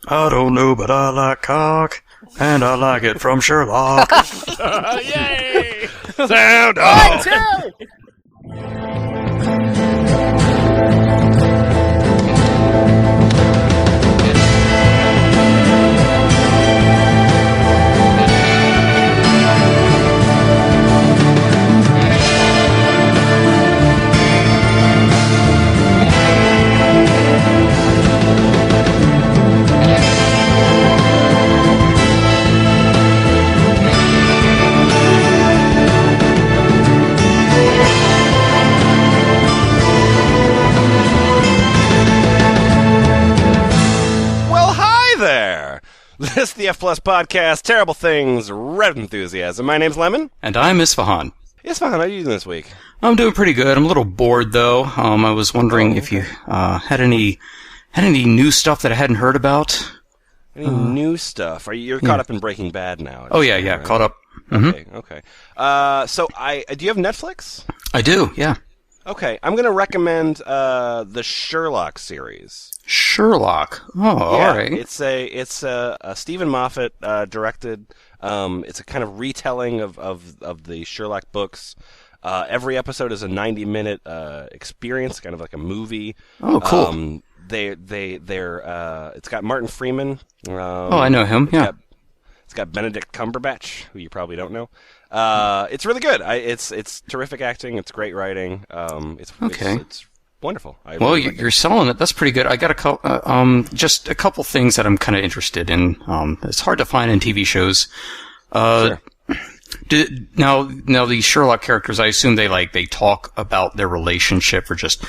I don't know, but I like cock, and I like it from Sherlock. Yay! Sound off! 1, 2! This is the F Plus Podcast, Terrible Things, Red Enthusiasm. My name's Lemon. And I'm Isfahan. Isfahan, how are you doing this week? I'm doing pretty good. I'm a little bored, though. I was wondering if you had any new stuff that I hadn't heard about. Any new stuff? You're caught up in Breaking Bad now? Oh, yeah, right? Caught up. Mm-hmm. Okay. So do you have Netflix? I do, yeah. Okay, I'm going to recommend the Sherlock series. Sherlock. Oh, yeah, all right. It's a Stephen Moffat directed. It's a kind of retelling of the Sherlock books. Every episode is a 90-minute experience, kind of like a movie. Oh, cool. It's got Martin Freeman. I know him. Yeah. It's got Benedict Cumberbatch, who you probably don't know. It's really good. It's terrific acting. It's great writing. It's wonderful. You're selling it. That's pretty good. I got just a couple things that I'm kind of interested in. It's hard to find in TV shows. Sure. Now these Sherlock characters, I assume they talk about their relationship for just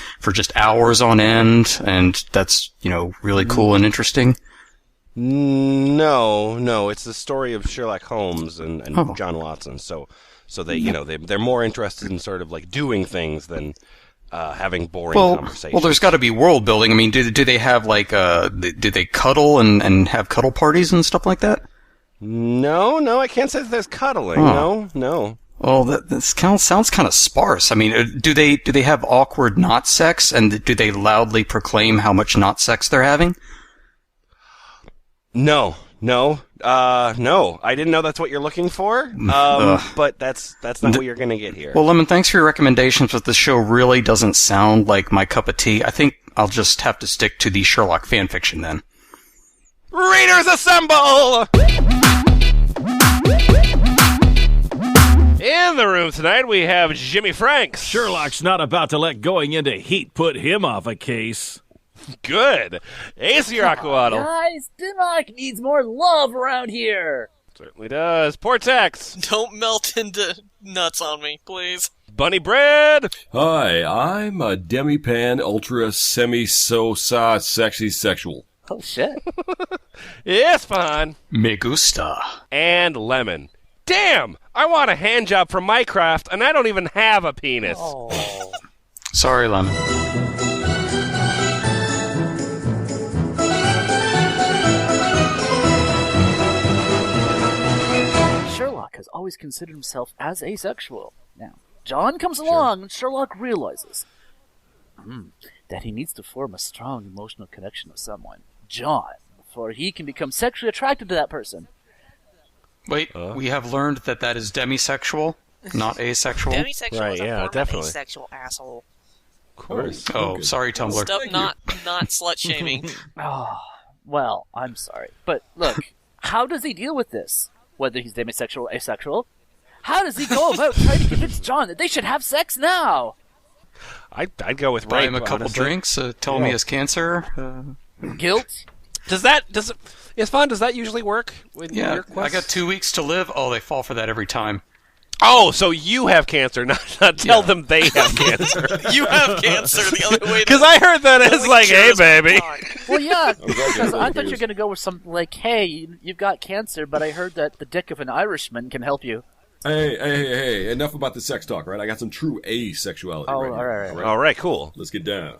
hours on end, and that's really cool and interesting. No, it's the story of Sherlock Holmes and John Watson. So they they're more interested in sort of like doing things than having boring conversations. Well, there's got to be world building. I mean, do they have do they cuddle and have cuddle parties and stuff like that? No, I can't say that there's cuddling. Oh. No. Well, that sounds kind of sparse. I mean, do they have awkward not sex, and do they loudly proclaim how much not sex they're having? No. I didn't know that's what you're looking for. But that's not what you're going to get here. Well, Lemon, thanks for your recommendations, but the show really doesn't sound like my cup of tea. I think I'll just have to stick to the Sherlock fanfiction then. Readers assemble! In the room tonight, we have Jimmy Franks. Sherlock's not about to let going into heat put him off a case. Good. Ace Aquawaddle. Guys, Dimmock needs more love around here. Certainly does. Portex. Don't melt into nuts on me, please. Bunny Bread. Hi, I'm a demi-pan ultra semi-so-sa sexy sexual. Oh, shit. Yes, fun. Me gusta. And Lemon. Damn! I want a hand job from Minecraft, and I don't even have a penis. Oh. Sorry, Lemon. Sherlock has always considered himself as asexual. Now, John comes along and Sherlock realizes that he needs to form a strong emotional connection with someone, John, before he can become sexually attracted to that person. Wait, we have learned that is demisexual, not asexual? Demisexual right, is a yeah, form definitely. of asexual, asshole. Of course. Oh, sorry, Tumblr. Stop not slut-shaming. Oh, well, I'm sorry. But look, how does he deal with this? Whether he's demisexual or asexual? How does he go about trying to convince John that they should have sex now? I'd go with Buy rape, him a couple honestly. drinks, tell him he has cancer. Guilt? Does that usually work with your quest? I got 2 weeks to live. Oh, they fall for that every time. Oh, so you have cancer, not tell them they have cancer. You have cancer the other way. Because I heard that as like, hey, baby. Well, yeah, because I thought you were going to go with something like, hey, you've got cancer, but I heard that the dick of an Irishman can help you. Hey, enough about the sex talk, right? I got some true asexuality Oh, right here. all right. All right, cool. Let's get down.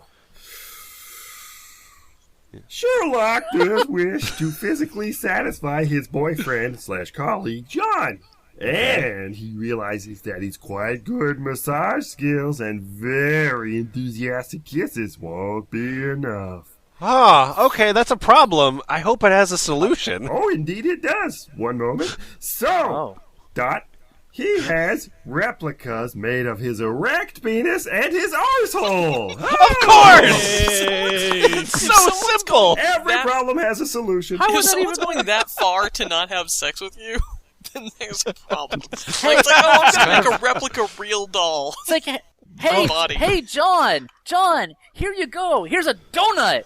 Sherlock does wish to physically satisfy his boyfriend/colleague, John. And he realizes that his quite good massage skills and very enthusiastic kisses won't be enough. Okay, that's a problem. I hope it has a solution. Oh, indeed it does. One moment. So, Dot, he has replicas made of his erect penis and his arsehole. Of course! It's so simple! Every problem has a solution. How is someone going that far to not have sex with you? Then there's a problem. It's like, oh, I'm gonna make a replica real doll. It's like, hey, John, here you go. Here's a donut.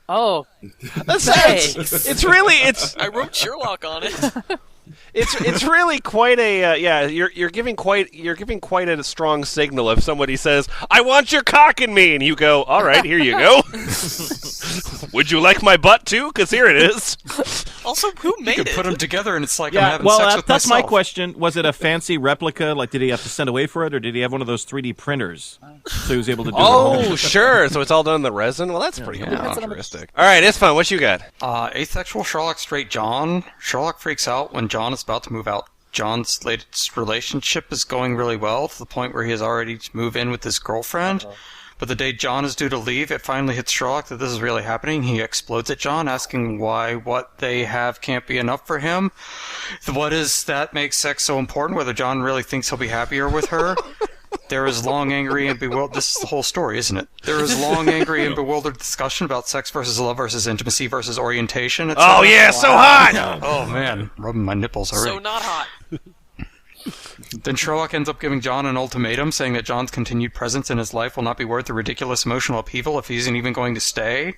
Oh, It's really I wrote Sherlock on it. It's really quite a You're giving quite a strong signal if somebody says, "I want your cock in me," and you go, "All right, here you go." Would you like my butt too? Because here it is. Also, who made You could it? put them together, and it's like I'm Yeah, having well, sex with that's myself. my question. Was it a fancy replica? Like, did he have to send away for it, or did he have one of those 3D printers so he was able to do it? at Oh, home? sure. So it's all done in the resin. Well, that's pretty futuristic. All right, it's fun. What you got? Asexual Sherlock straight John. Sherlock freaks out when John is about to move out. John's latest relationship is going really well to the point where he has already moved in with his girlfriend. But the day John is due to leave, it finally hits Sherlock that this is really happening. He explodes at John, asking why what they have can't be enough for him. What is that makes sex so important? Whether John really thinks he'll be happier with her? There is long, angry, and bewildered... This is the whole story, isn't it? There is long, angry, and bewildered discussion about sex versus love versus intimacy versus orientation, etc. Oh, yeah, so hot! Oh, man. Rubbing my nipples already. So not hot. Then Sherlock ends up giving John an ultimatum, saying that John's continued presence in his life will not be worth the ridiculous emotional upheaval if he isn't even going to stay.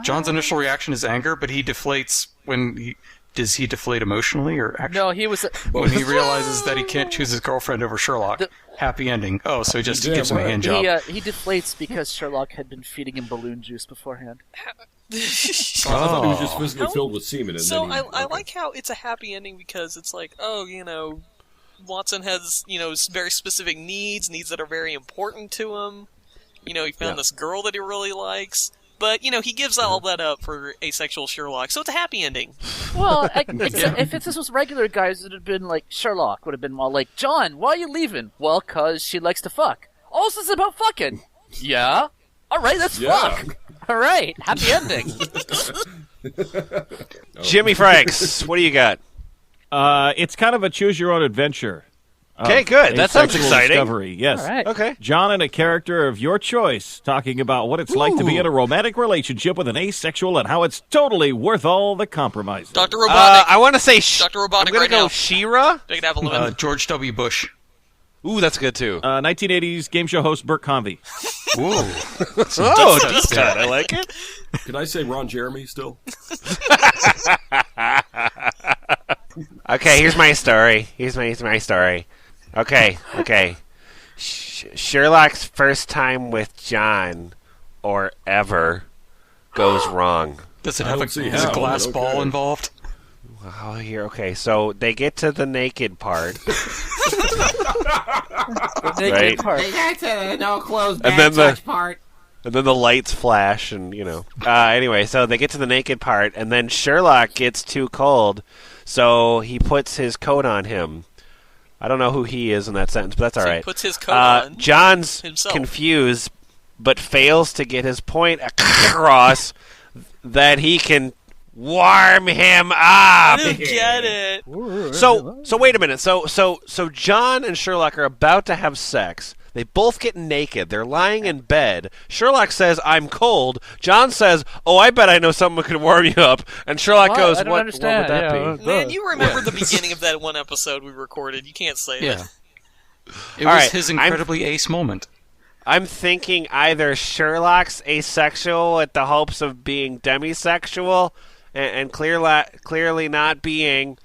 John's initial reaction is anger, but he deflates when he... Does he deflate emotionally, or actually... no, he was. When he realizes that he can't choose his girlfriend over Sherlock. Happy ending. Oh, so he just gives him a hand job. He deflates because Sherlock had been feeding him balloon juice beforehand. I thought he was just physically filled with semen. And So then I like how it's a happy ending because it's like, oh, Watson has, very specific needs that are very important to him. He found this girl that he really likes. But, he gives all that up for asexual Sherlock, so it's a happy ending. Well, if this was regular guys, it would have been like, Sherlock would have been more like, John, why are you leaving? Well, 'cause she likes to fuck. Oh, this is about fucking. Yeah? Alright, let's fuck. Alright, happy ending. Jimmy Franks, what do you got? It's kind of a choose-your-own-adventure. Okay, good. That sounds Asexual exciting. Discovery. Yes. All right. Okay. John and a character of your choice talking about what it's like to be in a romantic relationship with an asexual and how it's totally worth all the compromise. Dr. Robotnik. I want to say Dr. Robotnik I'm gonna right go now. She-Ra. They could have a limit. George W. Bush. Ooh, that's good too. 1980s game show host Burt Convey. Ooh. Oh, decent. I like it. Could I say Ron Jeremy still? Okay, here's my story. Here's my story. Okay. Sherlock's first time with John, or ever, goes wrong. Does it I have don't see is a how, glass but ball okay. involved? Oh, here. Okay, so they get to the naked part. Right. No clothes, And bad then the- touch part. And then the lights flash, and Anyway, so they get to the naked part, and then Sherlock gets too cold, so he puts his coat on him. I don't know who he is in that sentence, but that's all So right. he puts his coat on John's himself. confused, but fails to get his point across that he can warm him up. I don't get it. So wait a minute. So John and Sherlock are about to have sex. They both get naked. They're lying in bed. Sherlock says, "I'm cold." John says, "Oh, I bet I know someone who can warm you up." And Sherlock What? goes, I don't what understand. would that Yeah, be? Man, you remember the beginning of that one episode we recorded. You can't say Yeah. that. It All was right, his incredibly ace moment. I'm thinking either Sherlock's asexual with the hopes of being demisexual and clearly not being,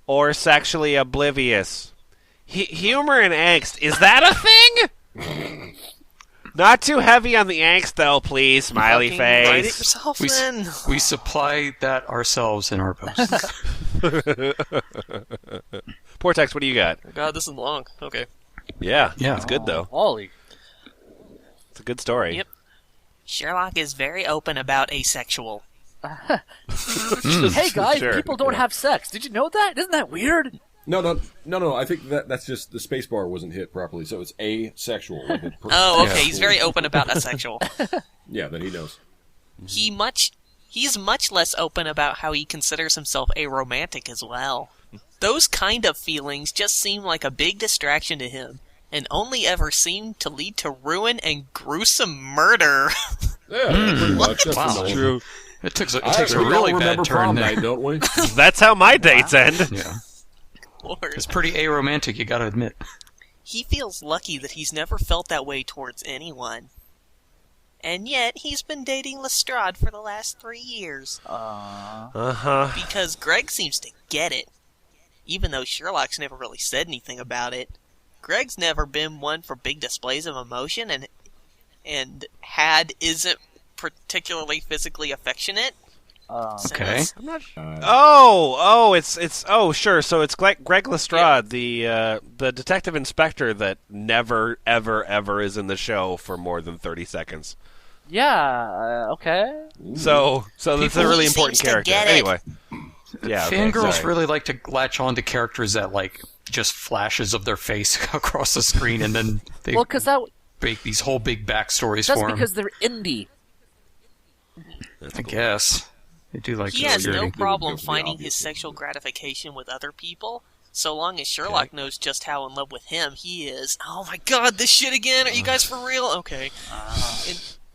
or sexually oblivious. Humor and angst, is that a thing? Not too heavy on the angst, though, please, smiley Fucking write it face. yourself, We, then. we supply that ourselves in our posts. Portex, what do you got? God, this is long. Okay. Yeah, Yeah. it's good, though. Ollie. It's a good story. Yep. Sherlock is very open about asexual. Hey guys, Sure. people don't have sex. Did you know that? Isn't that weird? No. I think that's just the space bar wasn't hit properly, so it's asexual. Like Oh, okay. He's very open about asexual. Yeah, then he knows. He's much less open about how he considers himself aromantic as well. Those kind of feelings just seem like a big distraction to him, and only ever seem to lead to ruin and gruesome murder. Yeah, pretty much. That's True. It takes a really bad turn there. night, don't we? That's how my dates end. Yeah. Lord. It's pretty aromantic, you gotta admit. He feels lucky that he's never felt that way towards anyone. And yet, he's been dating Lestrade for the last 3 years. Because Greg seems to get it. Even though Sherlock's never really said anything about it. Greg's never been one for big displays of emotion, and isn't particularly physically affectionate. Okay. I'm not. Sure. So it's Greg Lestrade, the detective inspector that never, ever is in the show for more than 30 seconds. Yeah. Okay. So that's a really important character. Anyway. Yeah. Fangirls really like to latch on to characters that just flashes of their face across the screen, and then they make these whole big backstories for them. That's because they're indie. I guess. They do like he has no problem finding his sexual gratification with other people, so long as Sherlock knows just how in love with him he is. Oh my god, this shit again? Are you guys for real? Okay.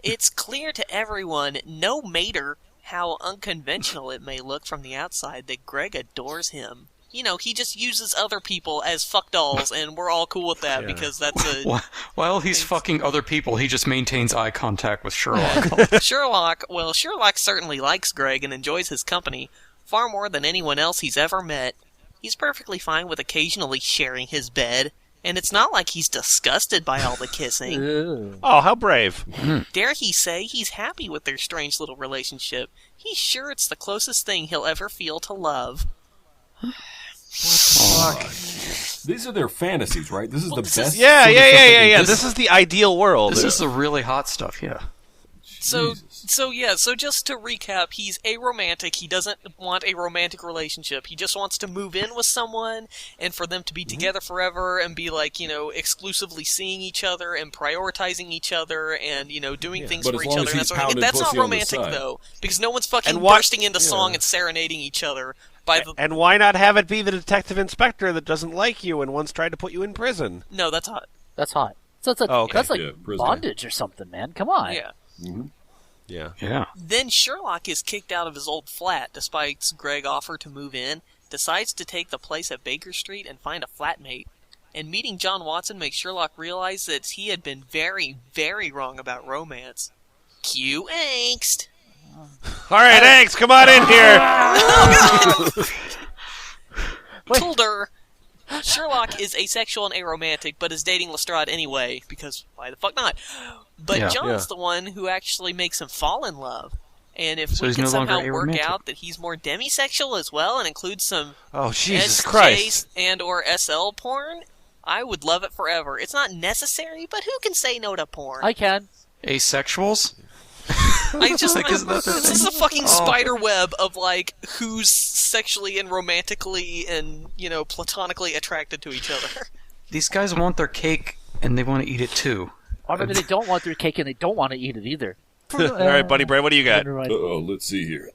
It's clear to everyone, no matter how unconventional it may look from the outside, that Greg adores him. You know, he just uses other people as fuck dolls, and we're all cool with that because that's a... While he's fucking other people, he just maintains eye contact with Sherlock. Sherlock certainly likes Greg and enjoys his company far more than anyone else he's ever met. He's perfectly fine with occasionally sharing his bed, and it's not like he's disgusted by all the kissing. Oh, how brave. Dare he say he's happy with their strange little relationship. He's sure it's the closest thing he'll ever feel to love. These are their fantasies, right? This is the best. Yeah. This is the ideal world. This is the really hot stuff, yeah. So just to recap, he's aromantic. He doesn't want a romantic relationship. He just wants to move in with someone and for them to be together forever and be exclusively seeing each other and prioritizing each other and, doing things for each other. And that's not romantic, though, because no one's fucking bursting into song and serenading each other. And why not have it be the detective inspector that doesn't like you and once tried to put you in prison? No, that's hot. That's hot. So it's that's like bondage or something, man. Come on. Yeah. Mm-hmm. Yeah. Then Sherlock is kicked out of his old flat despite Greg's offer to move in, decides to take the place at Baker Street and find a flatmate. And meeting John Watson makes Sherlock realize that he had been very, very wrong about romance. Cue angst. All right, Angst, come on in here. Told Sherlock is asexual and aromantic, but is dating Lestrade anyway, because why the fuck not? But John's the one who actually makes him fall in love. And if we can somehow work out that he's more demisexual as well and includes some SJ and or SL porn, I would love it forever. It's not necessary, but who can say no to porn? I can. Asexuals? I just think this is a fucking spider web of who's sexually and romantically and platonically attracted to each other. These guys want their cake and they want to eat it too. Or maybe they don't want their cake and they don't want to eat it either. All right, Buddy Brad, what do you got? Let's see here.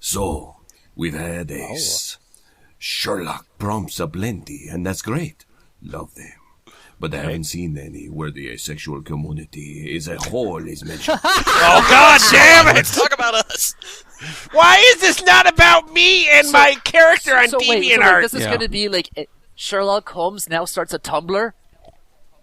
So, we've had Sherlock prompts aplenty, and that's great. Love them. But I haven't seen any where the asexual community as a whole is mentioned. Oh, God damn it! Let's talk about us. Why is this not about me and my character on DeviantArt? This is going to be Sherlock Holmes now starts a Tumblr?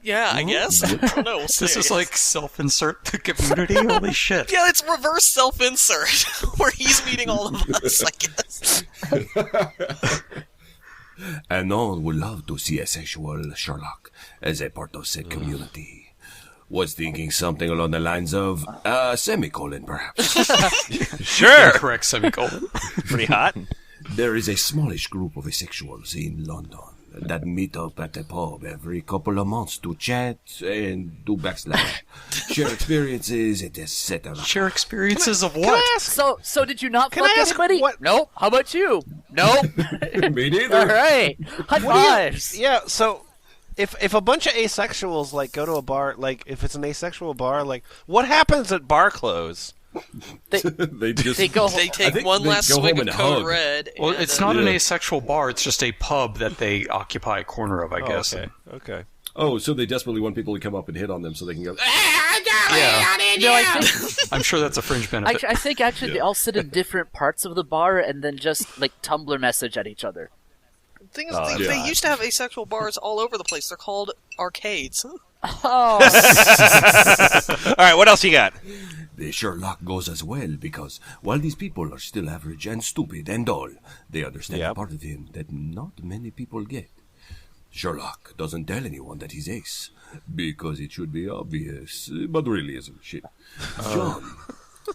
Yeah, I guess. I don't know. We'll see, this is self-insert the community? Holy shit. Yeah, it's reverse self-insert, where he's meeting all of us, I guess. And no one would love to see a sexual Sherlock as a part of said community. Was thinking something along the lines of semicolon, perhaps. Sure. Correct semicolon. Pretty hot. There is a smallish group of asexuals in London that meet up at the pub every couple of months to chat and do backslash. Share experiences, etc. Share experiences of what? So did you not fuck anybody? Nope. How about you? Nope. Me neither. All right. High fives. So if a bunch of asexuals go to a bar, if it's an asexual bar, what happens at bar close? They just They go. They I take think one they last go swig home of and Code hug. Red. Well, and, it's not an Yeah. asexual bar. It's just a pub that they occupy a corner of, I guess. Okay. Oh, so they desperately want people to come up and hit on them so they can go. Yeah, No, I think I'm sure that's a fringe benefit. I think actually they all sit in different parts of the bar and then just like Tumblr message at each other. The thing is, they used to have asexual bars all over the place. They're called arcades. Oh, All right, what else you got? The Sherlock goes as well because while these people are still average and stupid and dull, they understand a part of him that not many people get. Sherlock doesn't tell anyone that he's ace because it should be obvious, but really isn't shit. John,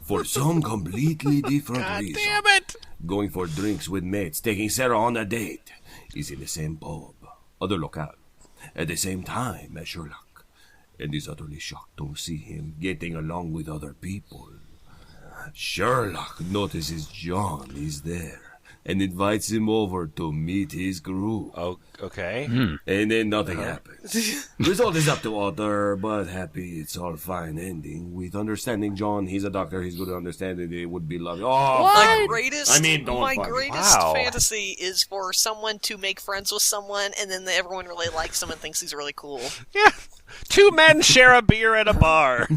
for some completely different reason, going for drinks with mates, taking Sarah on a date, is in the same pub, other locale, at the same time as Sherlock, and is utterly shocked to see him getting along with other people. Sherlock notices John is there and invites him over to meet his crew. Oh, okay. And then nothing happens. Result is up to Arthur, but happy it's all fine ending. With understanding John, he's a doctor, he's good at understanding it would be lovely. Oh, My greatest, don't my fuck me. greatest Wow. fantasy is for someone to make friends with someone, and then everyone really likes him and thinks he's really cool. Yeah. Two men share a beer at a bar. A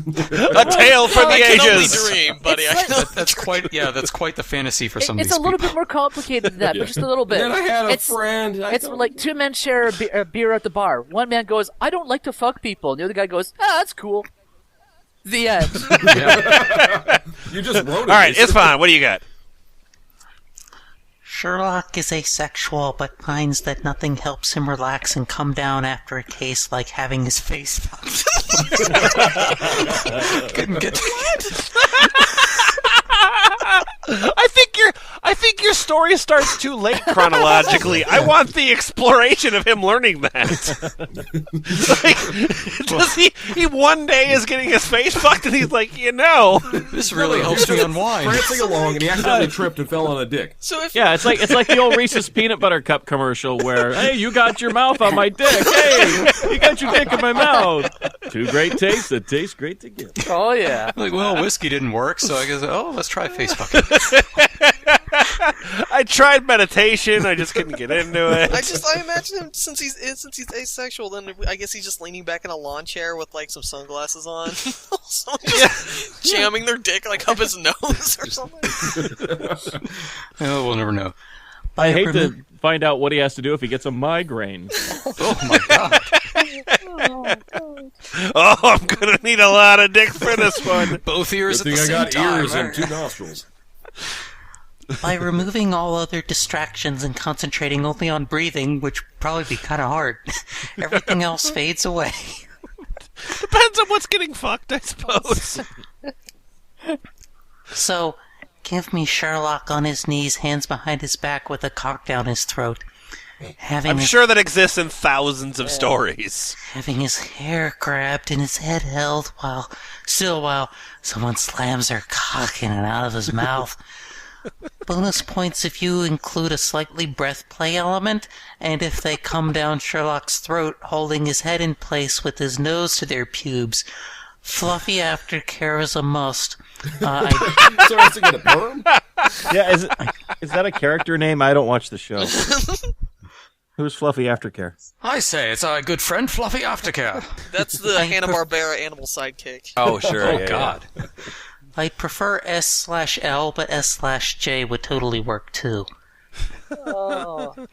tale for the I can only ages. dream, buddy. It's I like- know. That's quite the fantasy for some of it's these a little people. bit more complicated than that, but just a little bit. Then I had a it's, friend. It's like two men share a beer at the bar. One man goes, "I don't like to fuck people," and the other guy goes, "Ah, that's cool." The end. You just wrote it. All right, it's fine. What do you got? Sherlock is asexual, but finds that nothing helps him relax and come down after a case like having his face fucked. Couldn't get I think your story starts too late chronologically. I want the exploration of him learning that. Like, does he one day is getting his face fucked and he's like, This really helps me unwind. prancing along, and he accidentally tripped and fell on a dick. So if Yeah, it's like the old Reese's peanut butter cup commercial where, hey, you got your mouth on my dick. Hey, you got your dick in my mouth. Two great tastes that taste great together. Oh yeah. Like, well, whiskey didn't work, so I guess, let's try face fucking. I tried meditation, I just couldn't get into it. I imagine him since he's asexual. Then I guess he's just leaning back in a lawn chair with like some sunglasses on, someone just jamming their dick like up his nose or something. Oh, we'll never know. I hate to find out what he has to do if he gets a migraine. Oh my god. Oh, I'm gonna need a lot of dick for this one. Both ears Good at thing the I same got time. ears and two nostrils. By removing all other distractions and concentrating only on breathing, which would probably be kind of hard, everything else fades away. Depends on what's getting fucked, I suppose. So, give me Sherlock on his knees, hands behind his back with a cock down his throat. I'm sure that exists in thousands of stories. Having his hair grabbed and his head held while someone slams their cock in and out of his mouth. Bonus points if you include a slightly breath play element, and if they come down Sherlock's throat holding his head in place with his nose to their pubes. Fluffy aftercare is a must. So has to get a perm? Yeah, is that a character name? I don't watch the show. Who's Fluffy Aftercare? I say, it's our good friend Fluffy Aftercare. That's the Hanna-Barbera animal sidekick. Oh, sure. Oh god. I'd prefer S/L, but S/J would totally work too.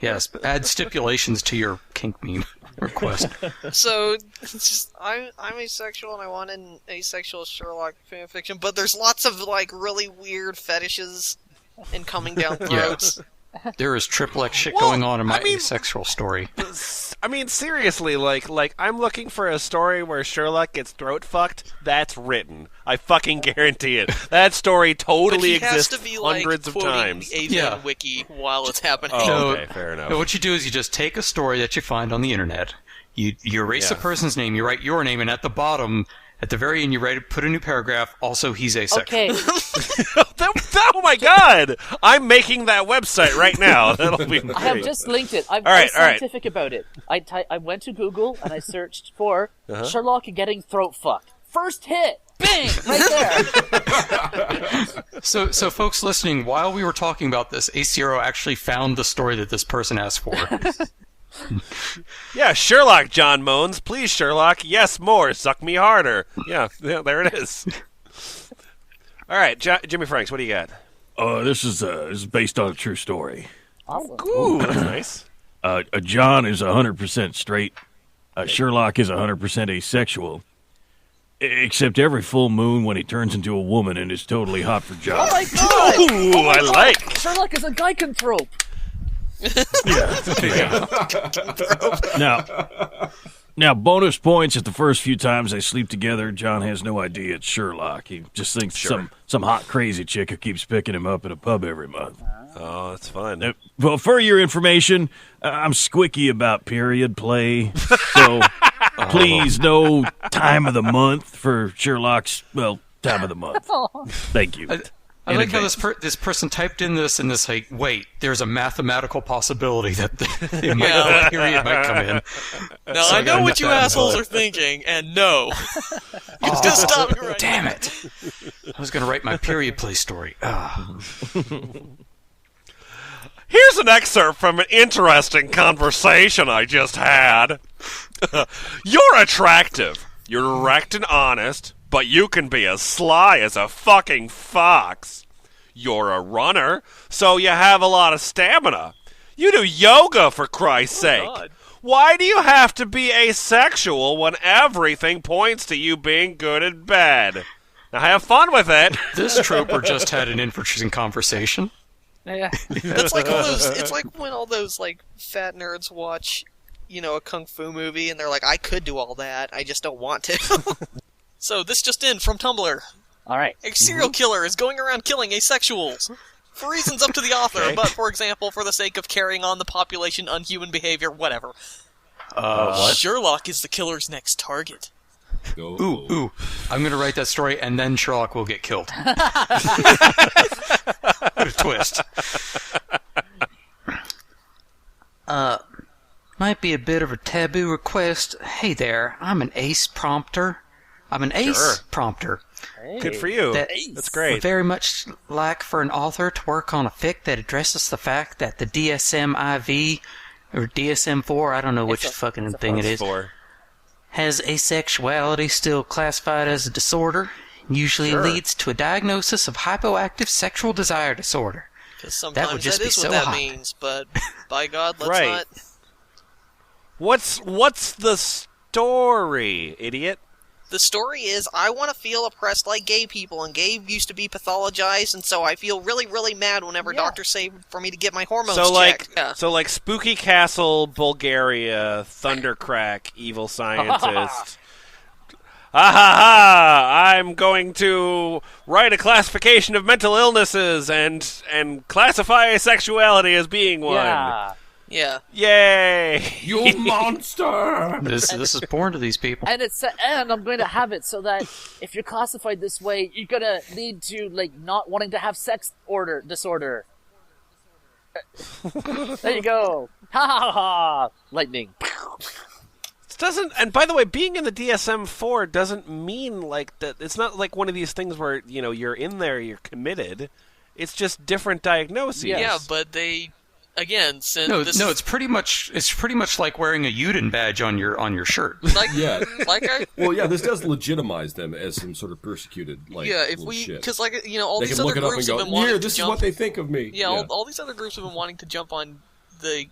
Yes, add stipulations to your kink meme request. So it's just I'm asexual and I want an asexual Sherlock fanfiction, but there's lots of like really weird fetishes and coming down throats. There is triple X shit Well, going on in my I mean- asexual story. I mean, seriously, like I'm looking for a story where Sherlock gets throat fucked. That's written. I fucking guarantee it. That story But totally he has exists to be like hundreds of quoting times. the AVN wiki while it's happening. Oh, No, okay, fair enough. No, what you do is you just take a story that you find on the internet, you erase the person's name, you write your name, and at the bottom, at the very end, you put a new paragraph, also he's asexual. Okay. Oh my god! I'm making that website right now. That'll be great. I have just linked it. I'm right, all right. scientific about it. I went to Google and I searched for Sherlock getting throat fucked. First hit. Bang! Right there. So folks listening, while we were talking about this, Acero actually found the story that this person asked for. Yeah, Sherlock, John moans. Please, Sherlock. Yes, more. Suck me harder. Yeah, there it is. All right, Jimmy Franks, what do you got? This is based on a true story. Awesome. Ooh, that's nice. John is 100% straight. Sherlock is 100% asexual. Except every full moon when he turns into a woman and is totally hot for John. Oh my god! Ooh, I like. Sherlock is a lycanthrope. Now, bonus points at the first few times they sleep together. John has no idea it's Sherlock. He just thinks some hot crazy chick who keeps picking him up at a pub every month. Oh, that's fun. Well, for your information, I'm squicky about period play, so please no time of the month for Sherlock's, time of the month. Thank you. I like how this person typed in this and this like, wait, there's a mathematical possibility that the period might come in. Now, so I know what you assholes are thinking, and no. Just stop me right Damn now. it. I was going to write my period play story. Here's an excerpt from an interesting conversation I just had. You're attractive. You're direct and honest, but you can be as sly as a fucking fox. You're a runner, so you have a lot of stamina. You do yoga, for Christ's sake. God. Why do you have to be asexual when everything points to you being good in bed? Now have fun with it. This troper just had an interesting conversation. Yeah. That's like all those. It's like when all those like fat nerds watch, a kung fu movie, and they're like, "I could do all that, I just don't want to." So this just in from Tumblr: All right. a serial killer is going around killing asexuals for reasons up to the author, but for example, for the sake of carrying on the population, unhuman behavior, whatever. What? Sherlock is the killer's next target. Ooh. I'm going to write that story, and then Sherlock will get killed. What a twist. Might be a bit of a taboo request. Hey there, I'm an ace prompter. Ace prompter. Hey. Good for you. That's That's great. Would very much like for an author to work on a fic that addresses the fact that the DSM-IV, or DSM-4, I don't know which fucking thing it is, has asexuality still classified as a disorder, and usually leads to a diagnosis of hypoactive sexual desire disorder. Because sometimes would just that be is so what that hot. means, but by God, let's Right. not. What's the story, idiot? The story is, I want to feel oppressed like gay people, and gay used to be pathologized, and so I feel really, really mad whenever doctors say for me to get my hormones checked. So like Spooky Castle, Bulgaria, Thundercrack, evil scientist. I'm going to write a classification of mental illnesses and classify asexuality as being one. Yeah. Yay! You monster! This is porn to these people. And and I'm going to have it so that if you're classified this way, you're going to lead to not wanting to have sex disorder. There you go. Ha ha ha! Lightning. And by the way, being in the DSM-4 doesn't mean that. It's not like one of these things where you're in there, you're committed. It's just different diagnoses. Yeah, but they. Again, since it's pretty much like wearing a Uden badge on your shirt. This does legitimize them as some sort of persecuted shit. Because all They these can other look it up groups and have go, been wanting this to is what they think of me. all these other groups have been wanting to jump on the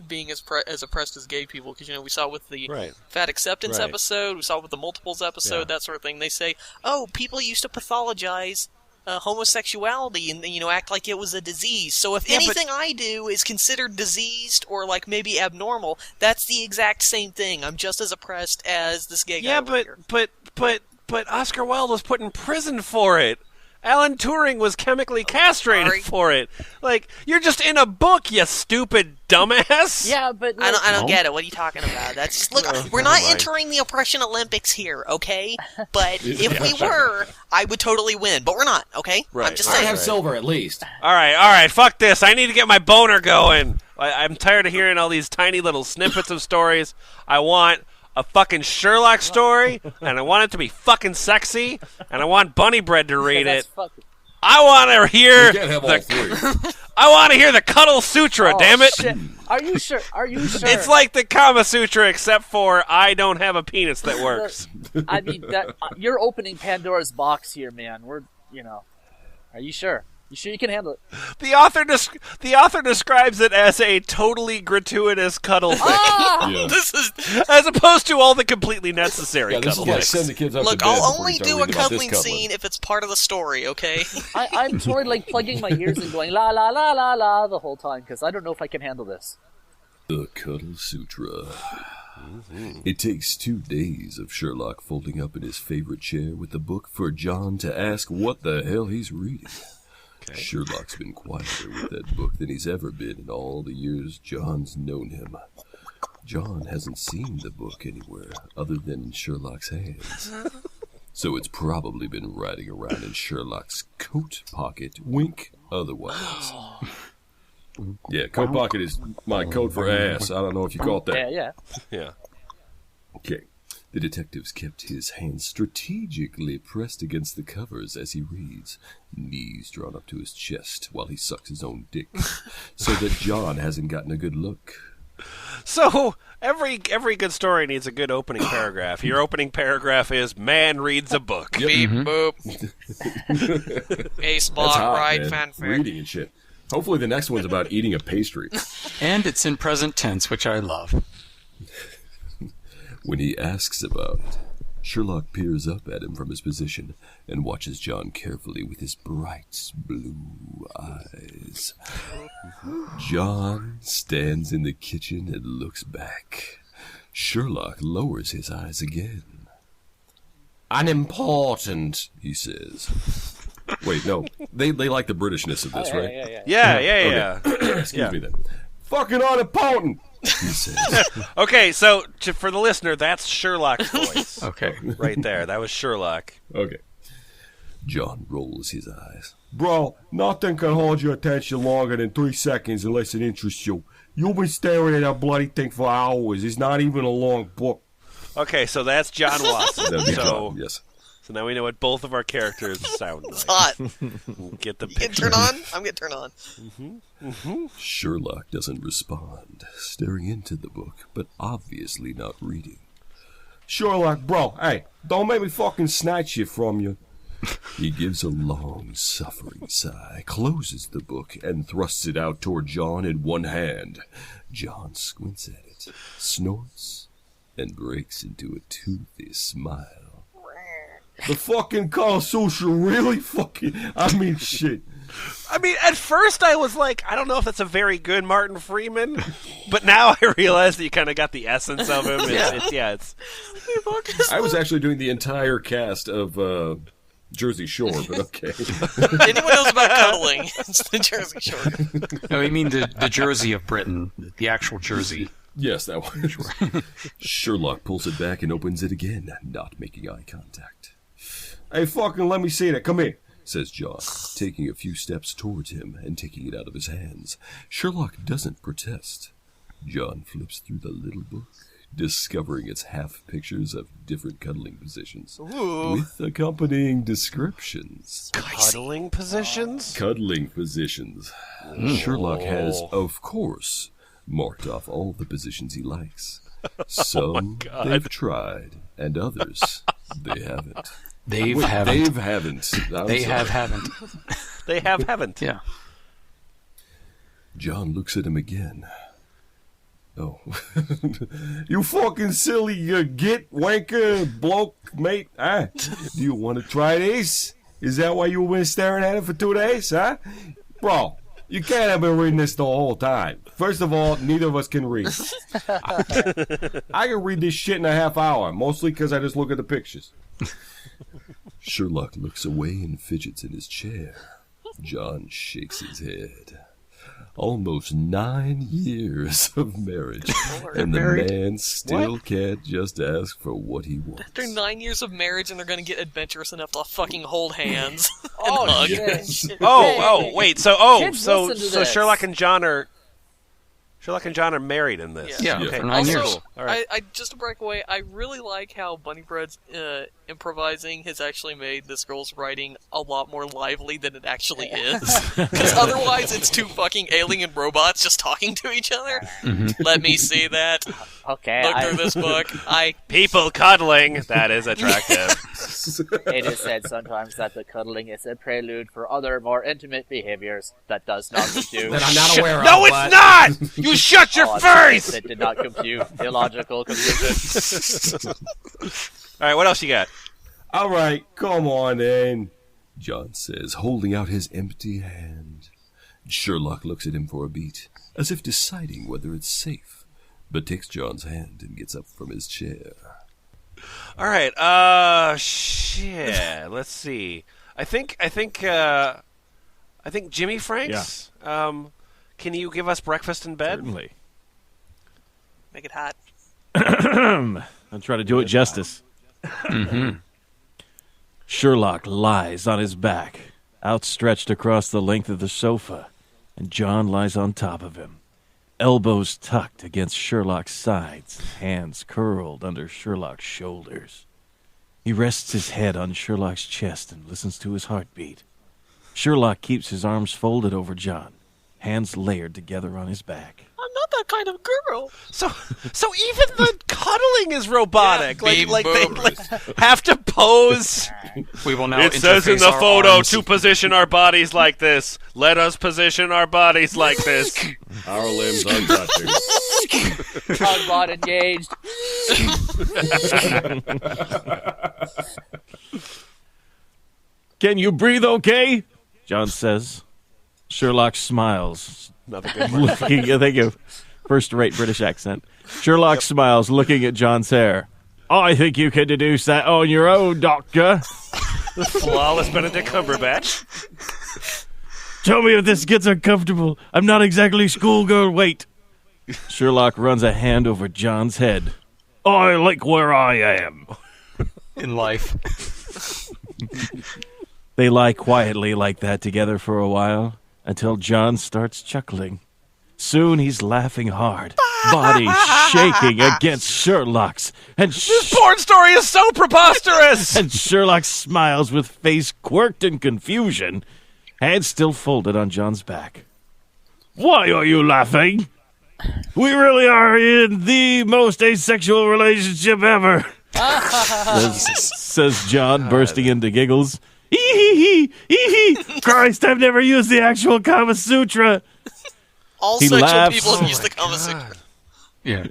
being as oppressed as gay people, because we saw with the fat acceptance episode, we saw with the multiples episode, that sort of thing. They say, people used to pathologize homosexuality and act like it was a disease. So if anything I do is considered diseased or maybe abnormal, that's the exact same thing. I'm just as oppressed as this gay guy. Yeah, but Oscar Wilde was put in prison for it. Alan Turing was chemically castrated for it. You're just in a book, you stupid dumbass. Yeah, but I don't get it. What are you talking about? That's we're not entering the oppression Olympics here, okay? But if we were, I would totally win. But we're not, okay? Right. I'm just I saying. have silver at least. All right, fuck this. I need to get my boner going. I'm tired of hearing all these tiny little snippets of stories. I want a fucking Sherlock story, and I want it to be fucking sexy, and I want Bunny Bread to read it. I want to hear You can't have all three. I want to hear the Cuddle Sutra, damn it. Shit. Are you sure? It's like the Kama Sutra, except for I don't have a penis that works. I mean, you're opening Pandora's box here, man. Are you sure? You sure you can handle it? The author describes it as a totally gratuitous cuddle thing. Yeah. This is As opposed to all the completely necessary This is cuddle like things. send the kids up look. to bed I'll before only you start do a reading about this cuddling cuddling. scene if it's part of the story. Okay. I'm totally like plugging my ears and going la la la la la the whole time because I don't know if I can handle this. The Cuddle Sutra. It takes 2 days of Sherlock folding up in his favorite chair with the book for John to ask what the hell he's reading. Sherlock's been quieter with that book than he's ever been in all the years John's known him. John hasn't seen the book anywhere other than in Sherlock's hands. So it's probably been riding around in Sherlock's coat pocket, wink otherwise. Yeah, coat pocket is my code for ass. I don't know if you caught that. Yeah. Okay. The detectives kept his hands strategically pressed against the covers as he reads, knees drawn up to his chest while he sucks his own dick, so that John hasn't gotten a good look. So every good story needs a good opening paragraph. Your opening paragraph is "Man reads a book." Beep boop. A spot That's hot, right man. fanfic. Reading and shit. Hopefully the next one's about eating a pastry. And it's in present tense, which I love. When he asks about it, Sherlock peers up at him from his position and watches John carefully with his bright blue eyes. John stands in the kitchen and looks back. Sherlock lowers his eyes again. Unimportant, he says. Wait, no. They like the Britishness of this, right? Yeah. Excuse me then. Fucking unimportant, he says. Okay, so for the listener, that's Sherlock's voice. Okay. Right there. That was Sherlock. Okay. John rolls his eyes. Bro, nothing can hold your attention longer than 3 seconds unless it interests you. You've been staring at that bloody thing for hours. It's not even a long book. Okay, so that's John Watson. That'd be So John, yes. now we know what both of our characters sound It's like. hot. Get the Get picture. turn on. I'm getting turned on. Sherlock doesn't respond, staring into the book, but obviously not reading. Sherlock, bro, hey, don't make me fucking snatch it from you. He gives a long, suffering sigh, closes the book, and thrusts it out toward John in one hand. John squints at it, snorts, and breaks into a toothy smile. The fucking Kama Sutra really fucking... I mean, shit. I mean, at first I was like, I don't know if that's a very good Martin Freeman, but now I realize that you kind of got the essence of him. It's I was actually doing the entire cast of Jersey Shore, but okay. Anyone knows about cuddling? It's the Jersey Shore. No, I mean the Jersey of Britain, the actual Jersey. Yes, that one. Sherlock pulls it back and opens it again, not making eye contact. Hey, fucking let me see that. Come here. Says John, taking a few steps towards him and taking it out of his hands. Sherlock doesn't protest. John flips through the little book, discovering its half pictures of different cuddling positions, with accompanying descriptions. cuddling positions? Cuddling positions. Sherlock has, of course, marked off all the positions he likes. Some they've tried, and others they haven't. They Wait, haven't. They haven't. They haven't. They haven't. Yeah. John looks at him again. Oh. You fucking silly git, wanker, bloke, mate. Huh? Do you want to try this? Is that why you've been staring at it for 2 days, huh? Bro, you can't have been reading this the whole time. First of all, neither of us can read. I can read this shit in a half hour, mostly because I just look at the pictures. Sherlock looks away and fidgets in his chair. John shakes his head. Almost 9 years of marriage, and the man still can't just ask for what he wants. After 9 years of marriage, and they're gonna get adventurous enough to fucking hold hands and Oh, hug. shit. Oh, wait. Kids listen to So this. Sherlock and John are. Sherlock and John are married in this. Yeah, Okay. for 9 Also, years. All right. I just to break away, I really like how Bunny Bread's improvising has actually made this girl's writing a lot more lively than it actually is. Because otherwise, it's two fucking alien robots just talking to each other. Let me see that. Okay, Look through this book. People cuddling. That is attractive. It is said sometimes that the cuddling is a prelude for other, more intimate behaviors that does not compute. That I'm not aware of. No, it's not! You shut your face! It did not compute. Illogical conclusion. All right, what else you got? All right, come on then. John says, holding out his empty hand. Sherlock looks at him for a beat, as if deciding whether it's safe, but takes John's hand and gets up from his chair. All right, shit. Let's see. I think Jimmy Franks. Can you give us breakfast in bed? Certainly. Make it hot. I'll try to do it justice. Sherlock lies on his back, outstretched across the length of the sofa, and John lies on top of him, elbows tucked against Sherlock's sides, hands curled under Sherlock's shoulders. He rests his head on Sherlock's chest and listens to his heartbeat. Sherlock keeps his arms folded over John, hands layered together on his back. I'm not that kind of girl. So even the cuddling is robotic. Yeah, like they have to pose. We will now. It says in the interface our photo arms. to position our bodies like this. Let us position our bodies like this. Our limbs untouching. Unbot engaged. Can you breathe okay? John says. Sherlock smiles. Not a good one. Looking, thank you. First-rate British accent. Sherlock smiles, looking at John's hair. I think you can deduce that on your own, Doctor. Flawless Benedict Cumberbatch. Tell me if this gets uncomfortable. I'm not exactly schoolgirl. Wait. Sherlock runs a hand over John's head. I like where I am. in life. They lie quietly like that together for a while, until John starts chuckling. Soon he's laughing hard, body shaking against Sherlock's. And This porn story is so preposterous! And Sherlock smiles with face quirked in confusion, hands still folded on John's back. Why are you laughing? We really are in the most asexual relationship ever, says John, bursting into giggles. Christ, I've never used the actual Kama Sutra. All He sexual laughs. people have Oh used the Kama Sutra. Yeah.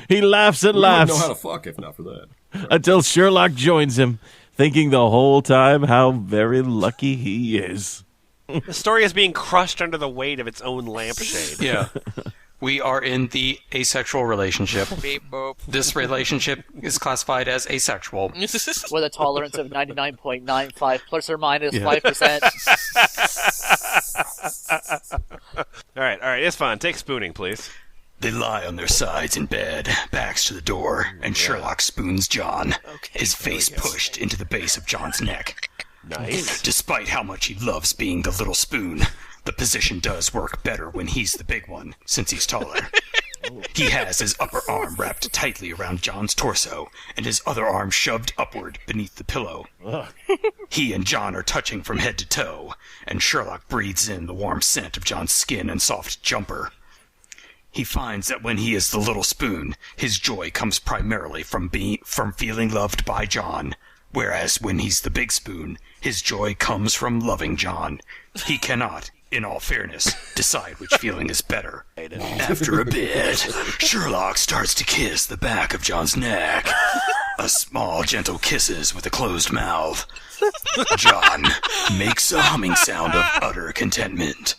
He laughs and We wouldn't laughs know how to fuck if not for that. until Sherlock joins him, thinking the whole time how very lucky he is. The story is being crushed under the weight of its own lampshade. Yeah. We are in the asexual relationship. Beep boop. This relationship is classified as asexual. With a tolerance of 99.95 plus or minus 5%. All right, it's fine. Take spooning, please. They lie on their sides in bed, backs to the door, and Sherlock spoons John, his face pushed into the base of John's neck. Nice. Despite how much he loves being the little spoon, the position does work better when he's the big one, since he's taller. He has his upper arm wrapped tightly around John's torso, and his other arm shoved upward beneath the pillow. He and John are touching from head to toe, and Sherlock breathes in the warm scent of John's skin and soft jumper. He finds that when he is the little spoon, his joy comes primarily from feeling loved by John, whereas when he's the big spoon, his joy comes from loving John. He cannot, in all fairness, decide which feeling is better. After a bit, Sherlock starts to kiss the back of John's neck. A small, gentle kisses with a closed mouth. John makes a humming sound of utter contentment.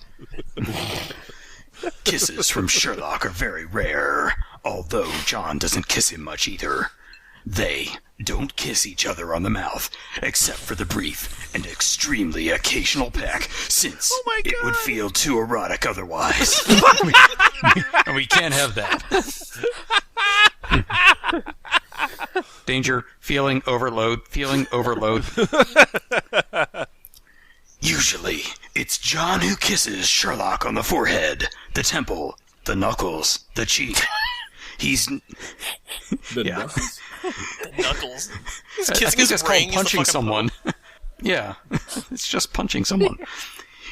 Kisses from Sherlock are very rare, although John doesn't kiss him much either. They don't kiss each other on the mouth, except for the brief and extremely occasional peck, since it would feel too erotic otherwise. And we can't have that. Danger, feeling overload. Usually, it's John who kisses Sherlock on the forehead, the temple, the knuckles, the cheek. He's The knuckles? The knuckles. He's I kissing think his it's ring. called punching someone. Yeah, it's just punching someone.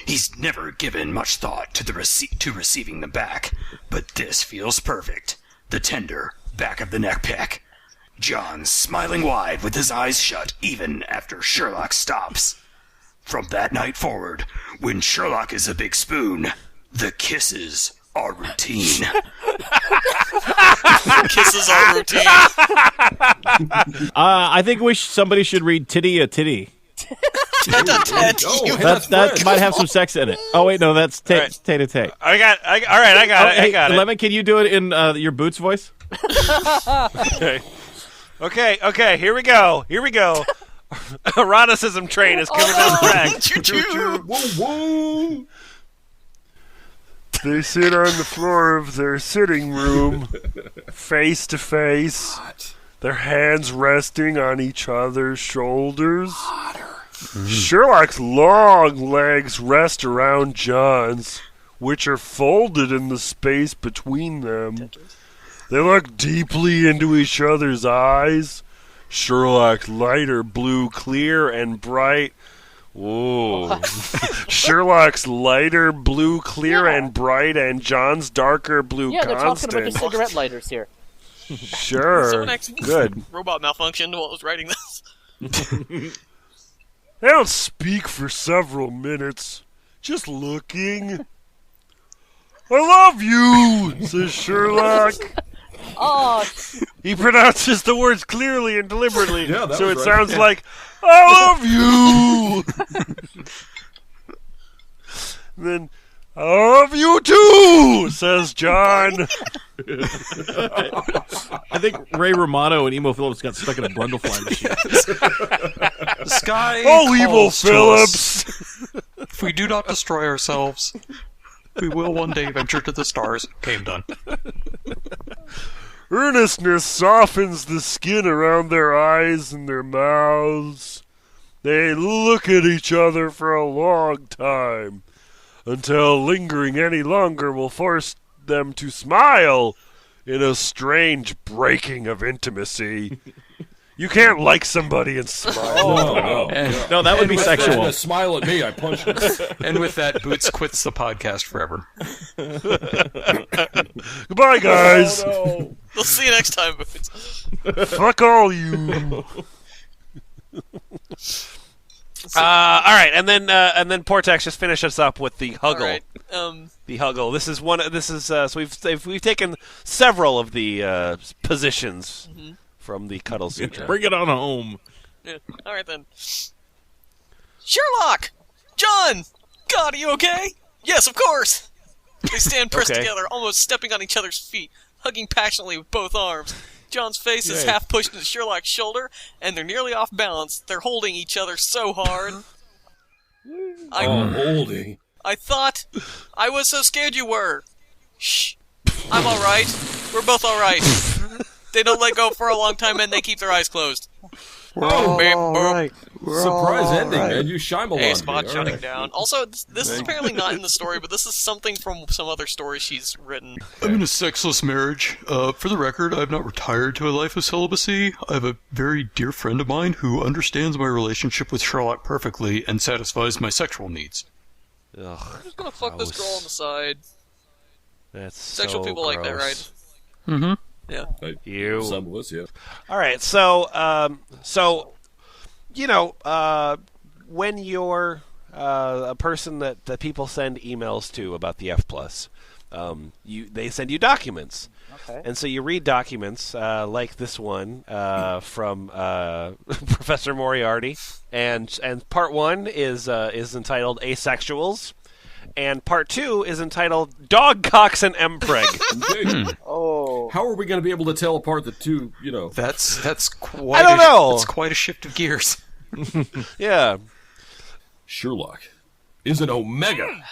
He's never given much thought to receiving them back, but this feels perfect. The tender back of the neck peck. John smiling wide with his eyes shut even after Sherlock stops. From that night forward, when Sherlock is a big spoon, the kisses are routine. Kisses are routine. I think somebody should read Titty a Titty. That might have some sex in it. Oh wait, no, that's Tay to Tay. I got it. I got it. Lemon, can you do it in your Boots voice? Okay. Here we go. Eroticism train is coming down the track. Choo-choo. Whoa. They sit on the floor of their sitting room, face to face, their hands resting on each other's shoulders. Sherlock's long legs rest around John's, which are folded in the space between them. They look deeply into each other's eyes. Sherlock's lighter blue, clear and bright. Whoa. Sherlock's lighter blue, clear and bright, and John's darker blue Yeah, they're constant. talking about the cigarette lighters here. Sure. Someone actually Good. robot malfunctioned while I was writing this. They don't speak for several minutes. Just looking. I love you, says Sherlock. Oh, He pronounces the words clearly and deliberately, Yeah, that so was it right. sounds like, I love you. Then, I love you too, says John. I think Ray Romano and Emo Phillips got stuck in a Brundlefly machine. The sky Oh, Evil calls to us. Phillips. If we do not destroy ourselves, we will one day venture to the stars. Okay, I'm done. Earnestness softens the skin around their eyes and their mouths. They look at each other for a long time, until lingering any longer will force them to smile in a strange breaking of intimacy. You can't like somebody and smile. No, that would be sexual. A smile at me, I punch him. And with that, Boots quits the podcast forever. Goodbye, guys. We'll see you next time, Boots. Fuck all you. All right, and then Portex just finish us up with the Huggle. All right. The Huggle. This is one. This is so we've taken several of the positions from the Cuddle Sutra. Bring it on home. Yeah. All right then. Sherlock, John, God, are you okay? Yes, of course. They stand pressed Okay. together, almost stepping on each other's feet, hugging passionately with both arms. John's face is half pushed into Sherlock's shoulder, and they're nearly off balance. They're holding each other so hard. Holding. I thought I was so scared you were. Shh. I'm alright. We're both alright. They don't let go for a long time and they keep their eyes closed. Surprise ending, man. You Shyamalan. Hey, Spot me. shutting All right. down. Also, this is apparently not in the story, but this is something from some other story she's written. I'm in a sexless marriage. For the record, I've not retired to a life of celibacy. I have a very dear friend of mine who understands my relationship with Sherlock perfectly and satisfies my sexual needs. Ugh, I'm just gonna fuck this girl on the side. that's Sexual so people like that, right? gross. Mm-hmm. Yeah. You. Some of us, yeah. All right, so when you're a person that people send emails to about the F+, they send you documents. okay. And so you read documents like this one from Professor Moriarty, and part 1 is entitled Asexuals, and part 2 is entitled Dog Cocks and Mpreg. Okay. Oh. How are we going to be able to tell apart the two, That's quite. I don't know. It's quite a shift of gears. Yeah. Sherlock is an Omega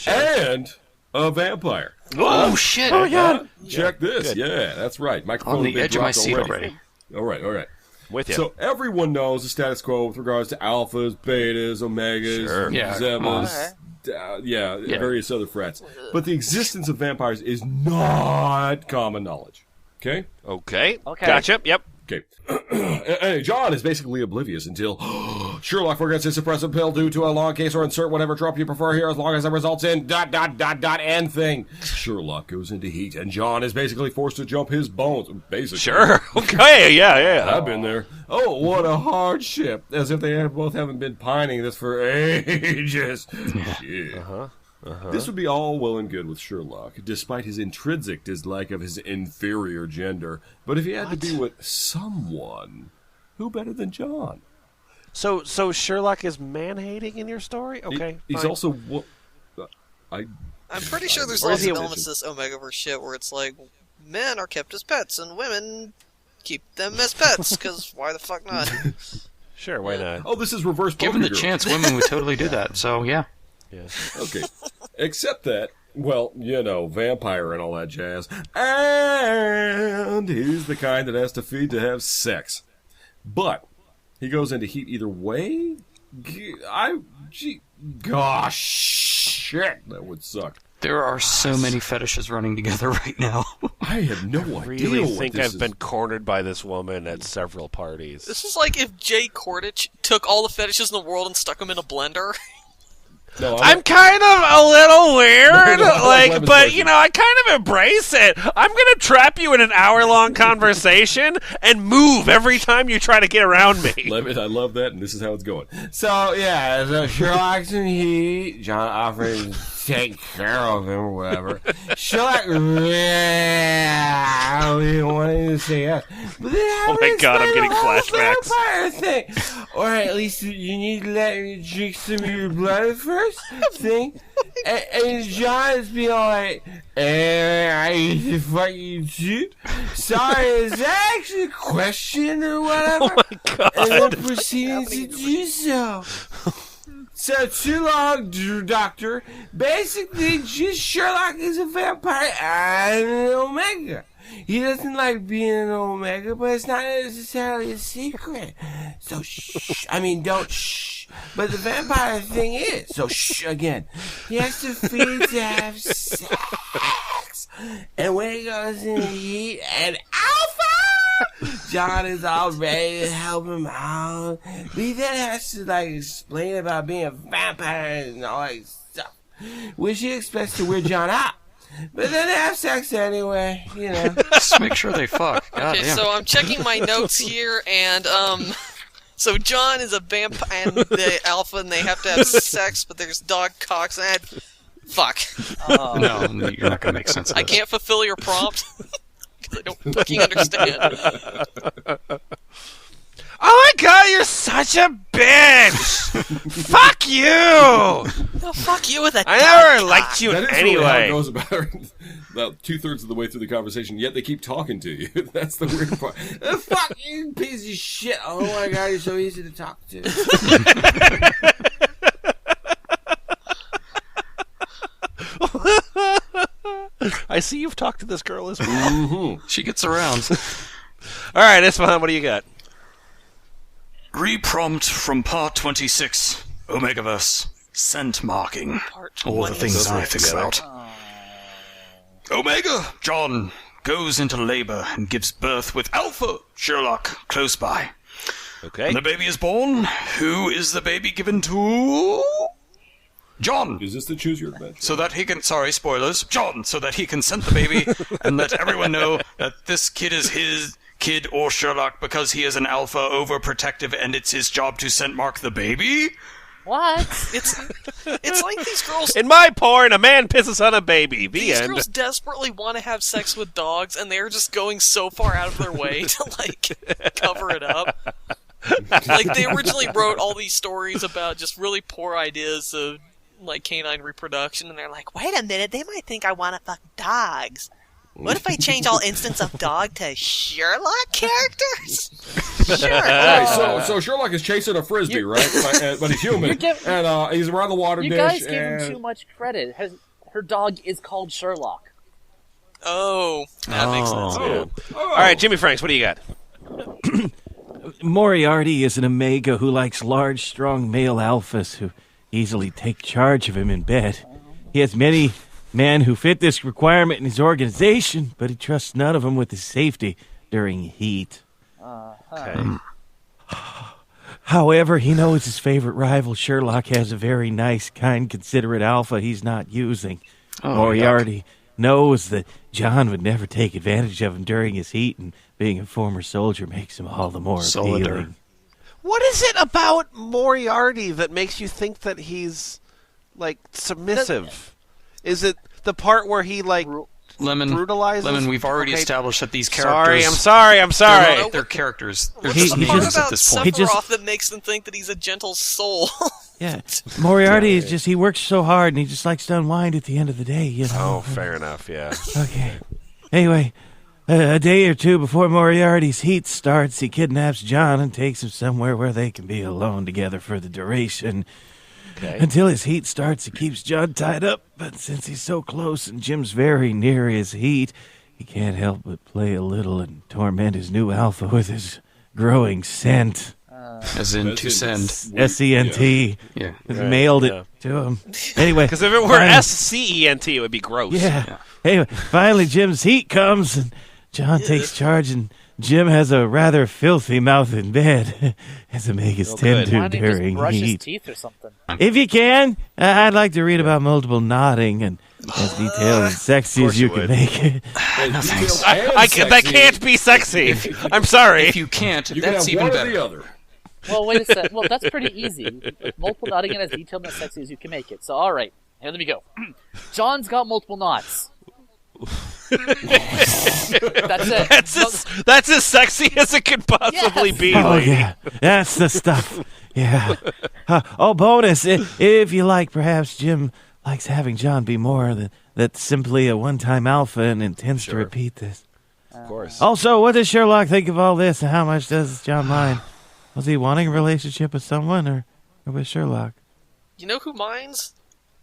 and a vampire. Oh shit! Oh yeah. Check this. Yeah, that's right. Microphone On the been edge of my dropped seat already. All right. With you. So everyone knows the status quo with regards to alphas, betas, omegas, Sure. Yeah, come on. zemas, various other frats. But the existence of vampires is not common knowledge. Okay? Okay. Gotcha. Yep. Okay. Hey, John is basically oblivious until Sherlock forgets his suppressive pill due to a long case, or insert whatever trope you prefer here, as long as it results in ... end thing. Sherlock goes into heat, and John is basically forced to jump his bones. Basically. Sure. Okay. Yeah. I've been there. Oh, what a hardship. As if they both haven't been pining this for ages. Yeah. This would be all well and good with Sherlock, despite his intrinsic dislike of his inferior gender. But if he had to be with someone, who better than John? So Sherlock is man-hating in your story? Okay, he's fine. also... I'm pretty sure there's lots of elements to this Omegaverse shit where it's like, men are kept as pets and women keep them as pets, because why the fuck not? Sure, why not? Oh, this is reverse Given the Poker Girl. chance, women would totally do that, so yeah. Okay. Except that, well, vampire and all that jazz. And he's the kind that has to feed to have sex. But he goes into heat either way? Gosh, shit, that would suck. There are so many fetishes running together right now. I have no idea. I really think I've been cornered by this woman at several parties. This is like if Jay Kordich took all the fetishes in the world and stuck them in a blender. No, I'm kind of a little weird, but I kind of embrace it. I'm gonna trap you in an hour-long conversation and move every time you try to get around me. I love that, and this is how it's going. So Sherlock's in heat. John offers to take care of him or whatever. Sherlock really wanted to say yes. But then oh my god, I'm getting flashbacks. Thing. Or at least you need to let me drink some of your blood first thing. And John is being all like, I need to fuck you too. Sorry, is that actually a question or whatever? Oh my god. And then proceeding to do so. So, too long, Doctor. Basically, just Sherlock is a vampire and an Omega. He doesn't like being an Omega, but it's not necessarily a secret. So, don't shh. But the vampire thing is, so shh again. He has to feed to have sex. And when he goes in the heat and alpha, John is all ready to help him out. But he then has to, explain about being a vampire and all that stuff, which he expects to weird John out. But then they have sex anyway, Just make sure they fuck. God Okay, damn. so I'm checking my notes here, and, so John is a vampire and the alpha, and they have to have sex, but there's dog cocks, and fuck. No, you're not going to make sense of I this. can't fulfill your prompt, because I don't fucking understand. Oh my god, you're such a bitch! Fuck you! No, fuck you with a I never liked you That is anyway. really how it goes about 2/3 of the way through the conversation, yet they keep talking to you. That's the weird part. Fuck you, piece of shit. Oh my god, you're so easy to talk to. I see you've talked to this girl as well. Mm-hmm. She gets around. All right, Isfahan, what do you got? Reprompt from Part 26, Omegaverse. Scent marking. All the things I think about. Omega John goes into labor and gives birth with Alpha Sherlock close by. Okay. When the baby is born, who is the baby given to? John. Is this the Choose Your Adventure? So that he can, sorry, spoilers, John, so that he can scent the baby and let everyone know that this kid is his kid or Sherlock because he is an alpha overprotective and it's his job to scent mark the baby? What? It's like these girls... In my porn, a man pisses on a baby. The These end. girls desperately want to have sex with dogs, and they're just going so far out of their way to, cover it up. They originally wrote all these stories about just really poor ideas of, canine reproduction, and they're like, wait a minute, they might think I want to fuck dogs. What if I change all instance of dog to Sherlock characters? Sure. Hey, so Sherlock is chasing a frisbee, right? But he's human, and he's around the water You dish. guys give him too much credit. Her dog is called Sherlock. Oh, that makes sense. All right, Jimmy Franks, what do you got? Moriarty is an Omega who likes large, strong male alphas who easily take charge of him in bed. He has many men who fit this requirement in his organization, but he trusts none of them with his safety during heat. Okay. However, he knows his favorite rival, Sherlock, has a very nice, kind, considerate alpha he's not using. Moriarty knows that John would never take advantage of him during his heat, and being a former soldier makes him all the more appealing. What is it about Moriarty that makes you think that he's, like, submissive? Is it the part where he, like, brutalizes? Lemon, we've already established that these characters... I'm sorry. They're characters. They're What's the part just about at this point. Sephiroth that makes them think that he's a gentle soul? Yeah, Moriarty is just, he works so hard, and he just likes to unwind at the end of the day, you know? Oh, fair enough, yeah. Okay. Anyway, a day or two before Moriarty's heat starts, he kidnaps John and takes him somewhere where they can be alone together for the duration. Okay. Until his heat starts, he keeps John tied up, but since he's so close and Jim's very near his heat, he can't help but play a little and torment his new alpha with his growing scent. As in to send. S-E-N-T. Yeah. Mailed it to him. Anyway. Because if it were S-C-E-N-T, it would be gross. Yeah. Anyway, finally Jim's heat comes, and John takes charge, and Jim has a rather filthy mouth in bed, as Omegas tend to Why don't you just during brush his heat. teeth or something? If you can, I'd like to read about multiple nodding and as detailed and sexy as you can make it. No thanks. That can't be sexy. I'm sorry. If you can't, You that's can have even one better. or the other. Well, wait a sec. Well, that's pretty easy. Multiple nodding and as detailed and as sexy as you can make it. So, all right. Here, let me go. John's got multiple knots. That's it. That's as sexy as it could possibly be. Oh, lady. yeah. That's the stuff. Yeah. Bonus. If you like, perhaps Jim likes having John be more than that's simply a one-time alpha and intends to repeat this. Of course. Also, what does Sherlock think of all this, and how much does John mind? Was he wanting a relationship with someone or with Sherlock? You know who minds?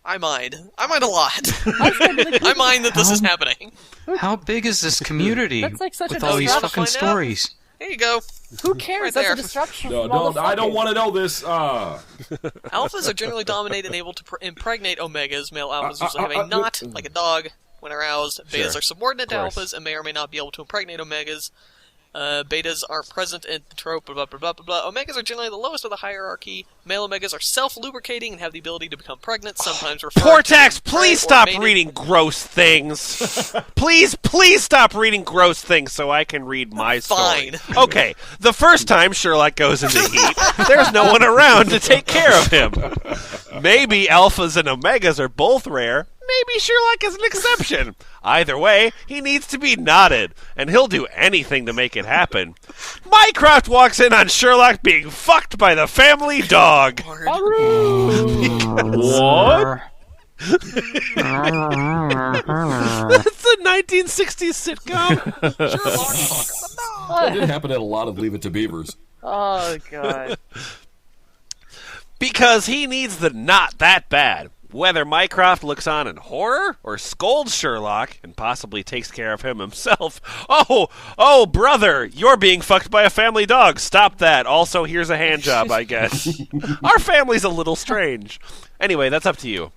I mind. I mind a lot. I mind that this is happening. How big is this community That's like such with a all these distraction. fucking stories? There you go. Who cares? Right That's there. a distraction. No, from all the I don't fucking- want to know this. Alphas are generally dominate and able to impregnate omegas. Male alphas usually have a knot, like a dog, when aroused. Betas are subordinate to alphas and may or may not be able to impregnate omegas. Betas aren't present in the trope, blah, blah, blah, blah, blah. Omegas are generally the lowest of the hierarchy. Male omegas are self-lubricating and have the ability to become pregnant, sometimes referred Portax, to please stop reading gross things. please stop reading gross things so I can read my story. Fine. Okay, the first time Sherlock goes into heat, there's no one around to take care of him. Maybe alphas and omegas are both rare. Maybe Sherlock is an exception. Either way, he needs to be knotted, and he'll do anything to make it happen. Mycroft walks in on Sherlock being fucked by the family dog. What? That's a 1960s sitcom. That did happen at a lot of Leave It to Beavers. Oh, God. Because he needs the knot that bad. Whether Mycroft looks on in horror or scolds Sherlock and possibly takes care of him himself. Oh, brother, you're being fucked by a family dog. Stop that. Also, here's a hand job, I guess. Our family's a little strange. Anyway, that's up to you.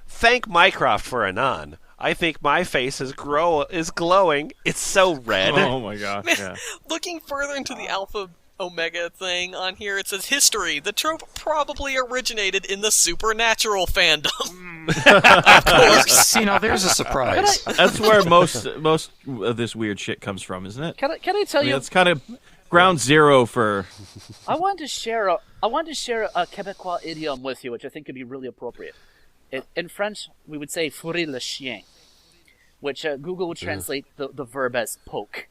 Thank Mycroft for Anon. I think my face is glowing. It's so red. Oh, my God. Yeah. Looking further into the Alpha Omega thing on here, it says history. The trope probably originated in the supernatural fandom. Of course. See, now there's a surprise. That's where most of this weird shit comes from, isn't it? Can I tell you? It's kind of ground zero for... I wanted to share a Quebecois idiom with you, which I think could be really appropriate. In French, we would say "fourrer le chien," which Google would translate the verb as poke,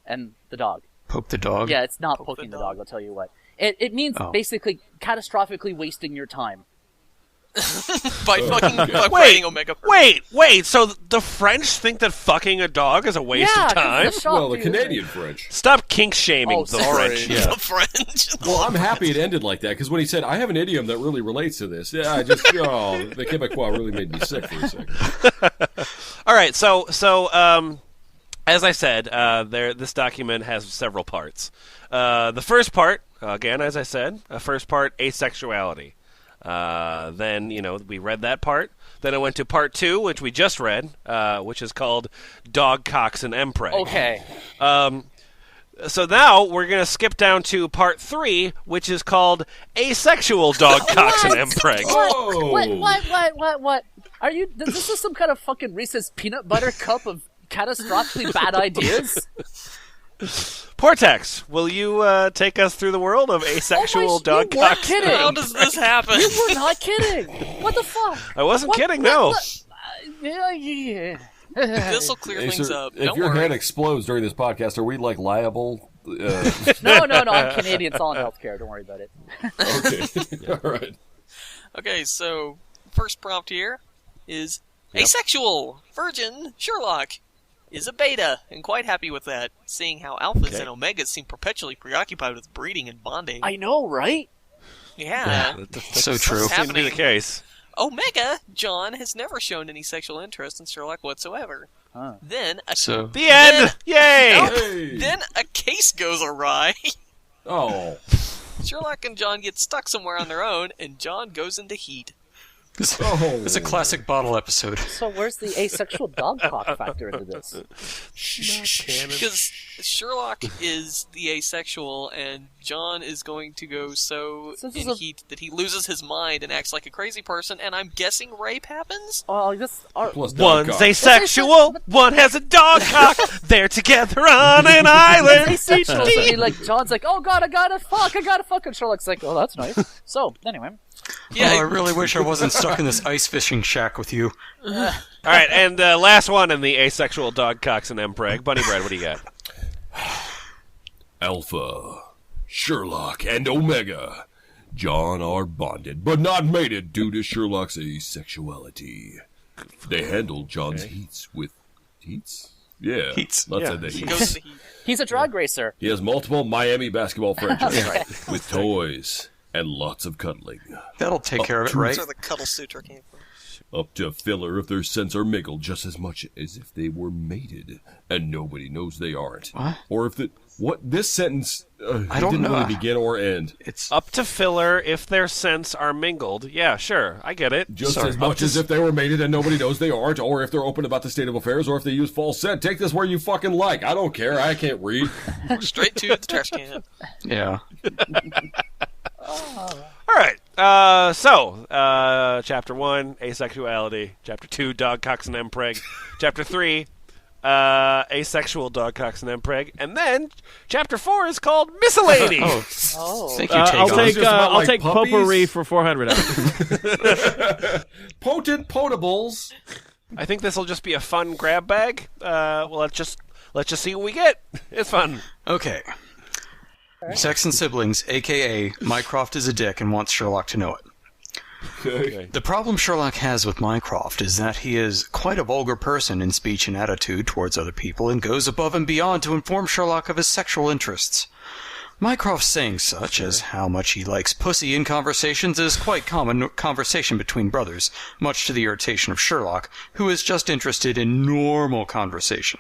and the dog. Poke the dog? Yeah, it's not poking the dog, I'll tell you what. It means basically catastrophically wasting your time. by writing Omega first. Wait, so the French think that fucking a dog is a waste of time? Well, the Canadian French. Stop kink-shaming the French. Yeah. The French. Well, I'm happy it ended like that, because when he said, I have an idiom that really relates to this, the Quebecois really made me sick for a second. All right, so as I said, this document has several parts. The first part, again, as I said, first part, asexuality. Then, we read that part. Then I went to part 2, which we just read, which is called Dog, Cocks, and Empreg. Okay. So now we're going to skip down to part 3, which is called Asexual Dog, Cocks, and Empreg. What? Are you? This is some kind of fucking Reese's peanut butter cup of catastrophically bad ideas? Portex, will you take us through the world of asexual dog, you weren't cocks? kidding. How does this happen? You were not kidding. What the fuck? I wasn't kidding, no. Yeah. This will clear things up. If Don't your worry. head explodes during this podcast, are we liable? No. I'm Canadian. It's all in healthcare. Don't worry about it. Okay. All right. Okay, so first prompt here is asexual virgin Sherlock is a beta and quite happy with that, seeing how alphas and omegas seem perpetually preoccupied with breeding and bonding. I know, right? Yeah. So true. Seems to be the case. Omega John has never shown any sexual interest in Sherlock whatsoever. Huh. Then a The end! Yay! Hey. then a case goes awry. Oh. Sherlock and John get stuck somewhere on their own, and John goes into heat. It's a classic bottle episode. So where's the asexual dog cock factor into this? Because Sherlock is the asexual, and John is going to go so So this in is a- heat that he loses his mind and acts like a crazy person, and I'm guessing rape happens? Oh, this. Plus dog One's cock. asexual, one has a dog cock. They're together on an island. Asexual. So he, like, John's like, oh god, I gotta fuck, and Sherlock's like, oh, that's nice. So anyway, Yeah, Oh, I really wish I wasn't stuck in this ice fishing shack with you. All right, and last one in the asexual dog, cocks, and empreg. Bunny Bread, what do you got? Alpha, Sherlock, and Omega. John are bonded, but not mated due to Sherlock's asexuality. They handle John's heats with... Heats? Yeah. Heats. Let's say Yeah. the he heats. goes to heat. he's a drag racer. He has multiple Miami basketball franchises with toys and lots of cuddling. That'll take care of it, right? That's where the Cuddle Sutra came from. Up to filler if their scents are mingled just as much as if they were mated, and nobody knows they aren't. What? Or if the... What? This sentence I don't didn't know. really begin or end. It's Up to filler if their scents are mingled. Yeah, sure, I get it. Just Sorry, as much as if they were mated and nobody knows they aren't, or if they're open about the state of affairs, or if they use false scent. Take this where you fucking like. I don't care. I can't read. Straight to the trash can. yeah. All right. Chapter 1, asexuality. Chapter 2, dog, cocks, and empreg. Chapter 3, asexual dog, cocks, and empreg. And then Chapter 4 is called miscellany. Oh, Thank you, I'll Tagon. take Just about I'll like take puppies? potpourri for 400. Potent potables. I think this will just be a fun grab bag. Well, let's just see what we get. It's fun. Okay. Sex and siblings, a.k.a. Mycroft is a dick and wants Sherlock to know it. Okay. The problem Sherlock has with Mycroft is that he is quite a vulgar person in speech and attitude towards other people and goes above and beyond to inform Sherlock of his sexual interests. Mycroft saying such as how much he likes pussy in conversations is quite common conversation between brothers, much to the irritation of Sherlock, who is just interested in normal conversation.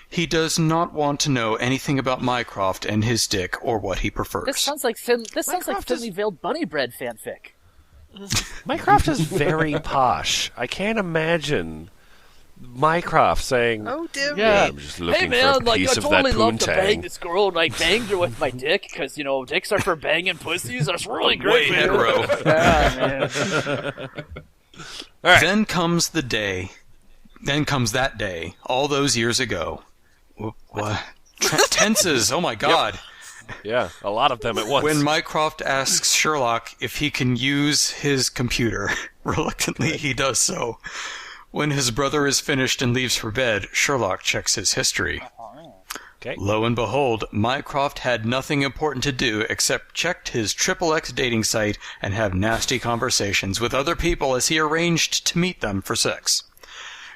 He does not want to know anything about Mycroft and his dick or what he prefers. this sounds like Finley is- Veiled Bunny Bread fanfic. Mycroft is very posh. I can't imagine Mycroft saying, Oh, dear Yeah. I'm just looking Hey man, for a like piece I of totally that love to bang poontang. this girl, and I banged her with my dick because dicks are for banging pussies. That's really great, Way man. hetero. Yeah, man. All right. Then comes that day, all those years ago. What? Tenses, oh my god. Yeah, a lot of them at once. When Mycroft asks Sherlock if he can use his computer, reluctantly he does so. When his brother is finished and leaves for bed, Sherlock checks his history. Okay. Lo and behold, Mycroft had nothing important to do except check his XXX dating site and have nasty conversations with other people as he arranged to meet them for sex.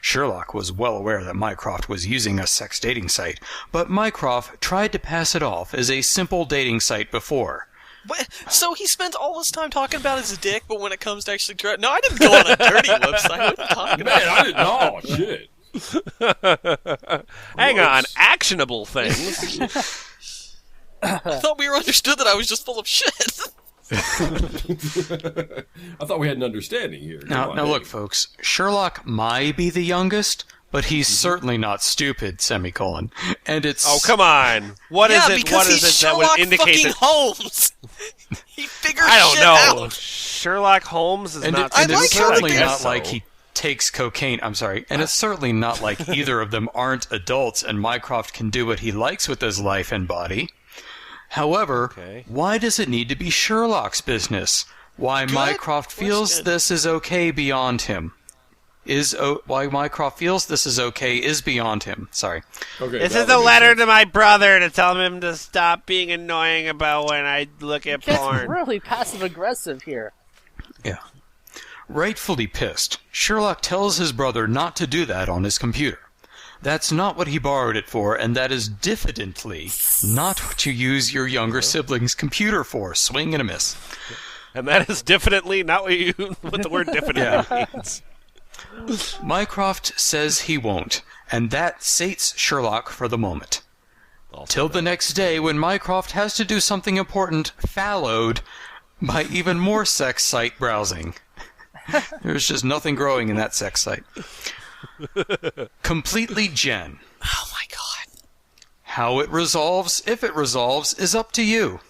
Sherlock was well aware that Mycroft was using a sex dating site, but Mycroft tried to pass it off as a simple dating site before. What? So he spent all his time talking about his dick, but when it comes to actually no, I didn't go on a dirty website. What are you talking about? Man, I didn't know. Shit. Hang on, actionable things. I thought we were understood that I was just full of shit. I thought we had an understanding here. Now look, folks. Sherlock might be the youngest, but he's certainly not stupid. Semicolon. And it's Oh, come on! What is it? Because What he's is it that Sherlock would indicate fucking that? Holmes. He figures I don't shit know. out. Sherlock Holmes is and not. and I it's like how certainly they- not like he takes cocaine. I'm sorry. And it's certainly not like either of them aren't adults and Mycroft can do what he likes with his life and body. However, why does it need to be Sherlock's business? Why Mycroft feels this is okay beyond him. Why Mycroft feels this is okay is beyond him. Sorry. Okay, This that is a would make letter sense. to my brother to tell him to stop being annoying about when I look at It's porn. really passive aggressive here. Yeah. Rightfully pissed, Sherlock tells his brother not to do that on his computer. That's not what he borrowed it for, and that is diffidently not what you use your younger sibling's computer for. Swing and a miss. And that is diffidently not what the word diffidently means. Mycroft says he won't, and that sates Sherlock for the moment. Till the next day when Mycroft has to do something important, followed by even more sex site browsing. There's just nothing growing in that sex site. Completely Jen. Oh my god. How it resolves, if it resolves, is up to you.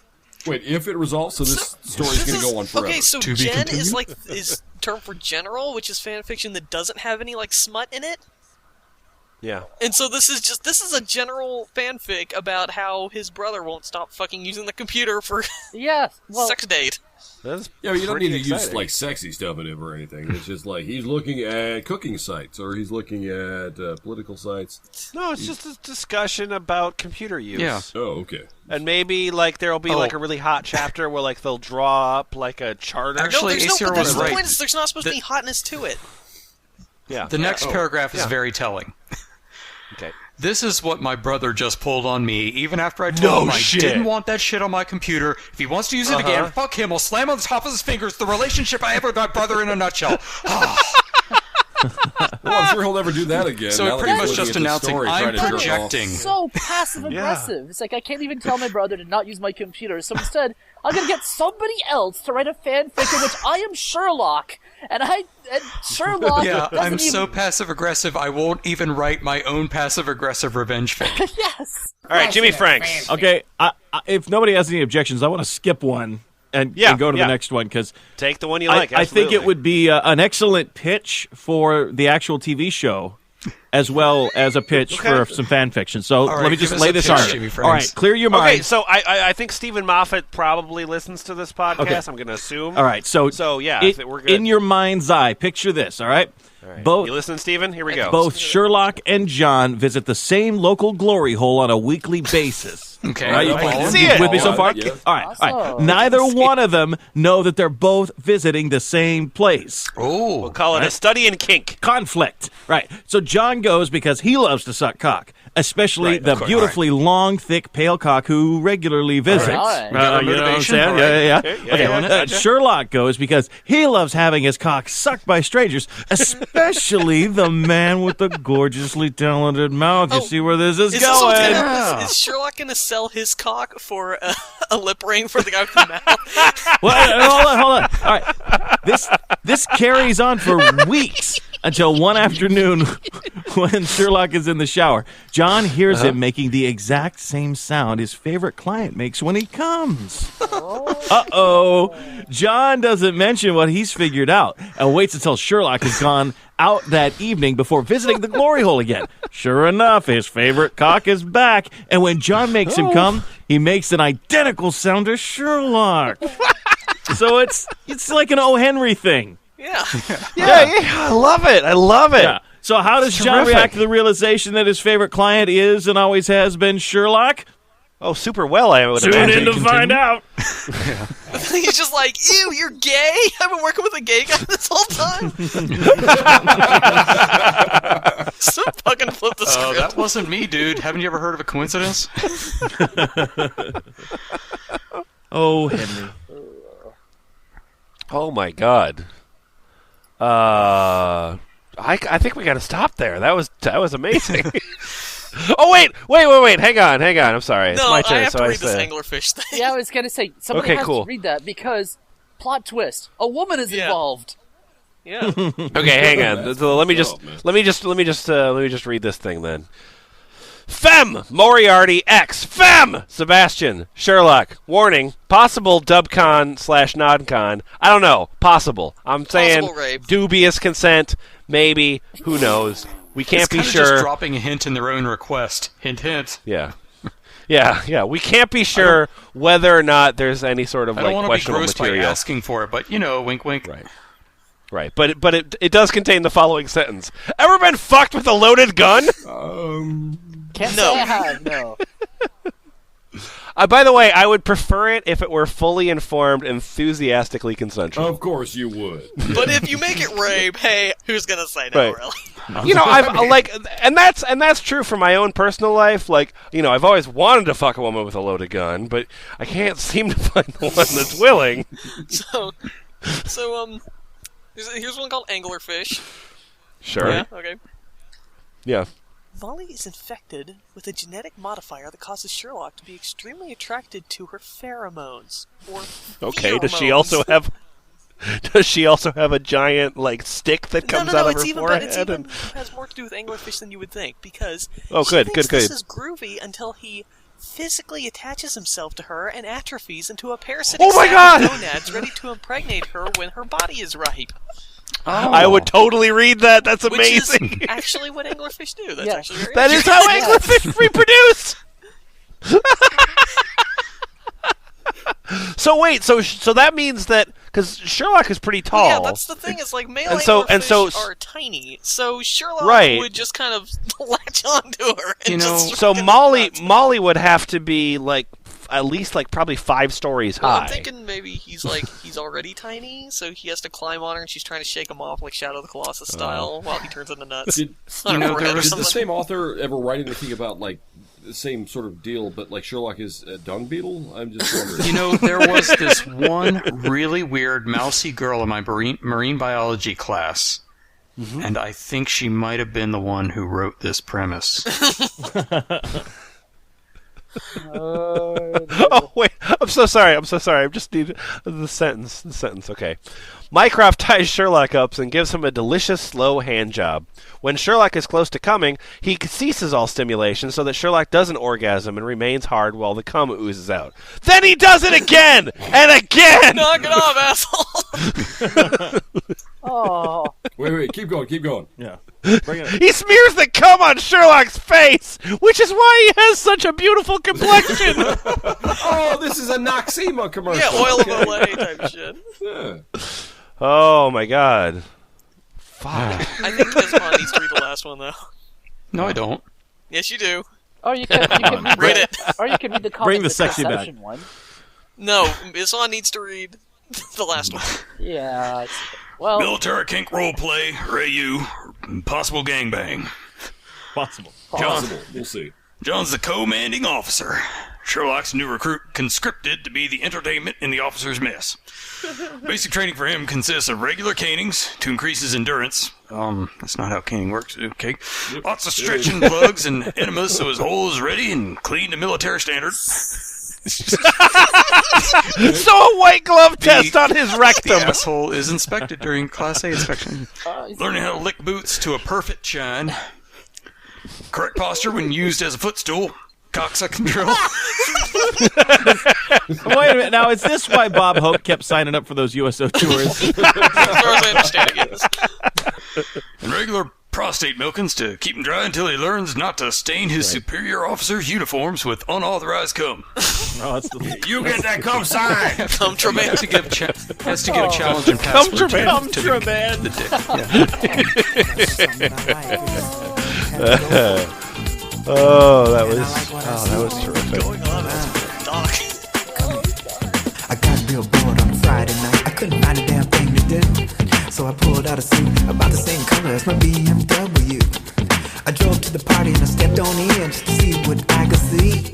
Wait, if it resolves, so this story's going to go on forever. Okay, so To be Gen continued? is term for general, which is fan fiction that doesn't have any like smut in it. Yeah. And so this is a general fanfic about how his brother won't stop fucking using the computer for Yes. Well, sex date. That's Yeah, but you don't pretty need to use exciting. like sexy stuff in it or anything. It's just like he's looking at cooking sites or he's looking at political sites. No, it's just a discussion about computer use. Yeah. Oh, okay. And maybe like there'll be like a really hot chapter where like they'll draw up like a charter. Actually, no, Acer but was the right. point is there's not supposed to be hotness to it. Yeah. The next paragraph is very telling. Okay. This is what my brother just pulled on me, even after I told him I didn't want that shit on my computer. If he wants to use it again, fuck him. I'll slam on the top of his fingers the relationship I have with my brother in a nutshell. Well, I'm sure he'll never do that again. So now it that pretty he's much looking just at the announcing, story, I'm trying to jerk off. projecting. so passive aggressive. It's like I can't even tell my brother to not use my computer. So instead, I'm gonna get somebody else to write a fanfic in which I am Sherlock, and Sherlock. Yeah, doesn't I'm even... so passive aggressive. I won't even write my own passive aggressive revenge fic. Yes. All right, Jimmy Franks. Okay, if nobody has any objections, I want to skip one and go to the next one because Take the one you like. I think it absolutely. would be an excellent pitch for the actual TV show, as well as a pitch for some fan fiction. So right, let me give just us lay a this pitch, on Jimmy you. Franks. All right, clear your mind. Okay, so I think Stephen Moffat probably listens to this podcast. Okay. I'm going to assume. All right, so yeah, we're good. in your mind's eye, picture this. All right, You listening, Stephen? Here we go. both Sherlock and John visit the same local glory hole on a weekly basis. Okay. All right, you I can following? see You it. with me so far? Yeah. All right, all right. Awesome. Neither one of them know that they're both visiting the same place. Oh, We'll call it a study in kink. Conflict. Right. So John goes because he loves to suck cock, especially the beautifully long, thick, pale cock who regularly visits. Right. You know what I'm Motivation? saying? All Yeah, yeah, Okay, yeah. yeah, Okay. yeah, gotcha. Sherlock goes because he loves having his cock sucked by strangers, especially the man with the gorgeously talented mouth. You see where this is Is, going? is Sherlock going to sell his cock for a lip ring for the guy with the mouth? Well, hold on. All right. This carries on for weeks until one afternoon when Sherlock is in the shower. John hears him making the exact same sound his favorite client makes when he comes. Uh-oh. John doesn't mention what he's figured out and waits until Sherlock has gone out that evening before visiting the glory hole again. Sure enough, his favorite cock is back, and when John makes him come, he makes an identical sound to Sherlock. So it's like an O. Henry thing. Yeah. Yeah, I love it. I love it. Yeah. So how does John terrific. react to the realization that his favorite client is and always has been Sherlock? Oh, super well, I would Tune imagine. in to find out. He's just like, ew, you're gay? I've been working with a gay guy this whole time. So fucking flip the Oh, script. that wasn't me, dude. Haven't you ever heard of a coincidence? Oh, Henry. Oh my God. I think we got to stop there. That was amazing. Oh, wait. Hang on. I'm sorry. It's No, my turn. I have so to I read this say. anglerfish thing. Yeah, I was gonna say somebody Okay, has cool. to read that because plot twist: a woman is involved. Yeah. Okay, hang on. So let me just read this thing then. Fem! Moriarty X. Fem! Sebastian. Sherlock. Warning. Possible dubcon/nodcon. I don't know. Possible. I'm saying Possible rape. dubious consent. Maybe. Who knows? We can't It's be kinda sure. just dropping a hint in their own request. Hint, hint. Yeah. Yeah. We can't be sure whether or not there's any sort of I don't want to be questionable gross material. by asking for it, but wink, wink. Right. But it does contain the following sentence. Ever been fucked with a loaded gun? Can't No. say I have. No. By the way, I would prefer it if it were fully informed, enthusiastically consensual. Of course you would. But if you make it rape, hey, who's gonna say no, Right. really? You know, I've like, and that's true for my own personal life. Like, you know, I've always wanted to fuck a woman with a loaded gun, but I can't seem to find the one that's willing. So, here's one called anglerfish. Sure. Yeah. Okay. Yeah. Molly is infected with a genetic modifier that causes Sherlock to be extremely attracted to her pheromones. Or Okay. Does she pheromones. also have? Does she also have a giant like stick that comes out of it's her even, forehead? It's even and... has more to do with anglerfish than you would think, because Oh, she good, thinks good. this is groovy until he physically attaches himself to her and atrophies into a parasitic Oh my sack of God! gonads ready to impregnate her when her body is ripe. I would totally read that. That's Which amazing. is actually what anglerfish do. That's Yeah. actually very That is interesting. how anglerfish reproduce. So wait, so that means that because Sherlock is pretty tall. Yeah, that's the thing. Is like male And so- anglerfish are tiny, so Sherlock Right. would just kind of latch onto her. And You know, just So stroke into nuts. Molly would have to be like at least like probably 5 stories Well, high. I'm thinking maybe he's already tiny, so he has to climb on her, and she's trying to shake him off like Shadow of the Colossus style while he turns into nuts. Did, on her forehead or did the something. same author ever write anything about like the same sort of deal, but like Sherlock is a dung beetle? I'm just wondering. There was this one really weird mousy girl in my marine biology class, and I think she might have been the one who wrote this premise. Oh wait, I'm so sorry. I just need the sentence. Okay. Mycroft ties Sherlock up and gives him a delicious, slow hand job. When Sherlock is close to coming, he ceases all stimulation so that Sherlock doesn't orgasm and remains hard while the cum oozes out. Then he does it again and again. Knock it off, asshole! Oh. Wait, keep going. Yeah. Bring it. He smears the cum on Sherlock's face, which is why he has such a beautiful complexion. Oh, this is a Noxema commercial. Yeah, oil of Olay type shit. Yeah. Oh my god. Fuck. I think Desmond needs to read the last one, though. No, I don't. Yes, you do. Or you can read Read it. Or you can read the Bring the sexy back. Deception one. No, Desmond needs to read the last one. Yeah. Well, Military kink roleplay, Rayu, possible gangbang. Possible. Possible. We'll see. John's the commanding officer. Sherlock's new recruit conscripted to be the entertainment in the officer's mess. Basic training for him consists of regular canings to increase his endurance. That's not how caning works. Okay. Lots of stretching plugs and enemas so his hole is ready and clean to military standards. So a white glove test on his The rectum. asshole is inspected during Class A inspection. Learning how to lick boots to a perfect shine. Correct posture when used as a footstool. Cocksucking drill. Wait a minute. Now, is this why Bob Hope kept signing up for those USO tours? As far as I understand it, yes. And regular prostate milkings to keep him dry until he learns not to stain his superior officers' uniforms with unauthorized cum. No, that's the You get that cum sign. Contraband. Has to give a challenge and password to Contraband. the dick. Oh, that was terrific. Doc. I got real bored on a Friday night. I couldn't find a damn thing to do. So I pulled out a suit about the same color as my BMW. I drove to the party and I stepped on in just to see what I could see.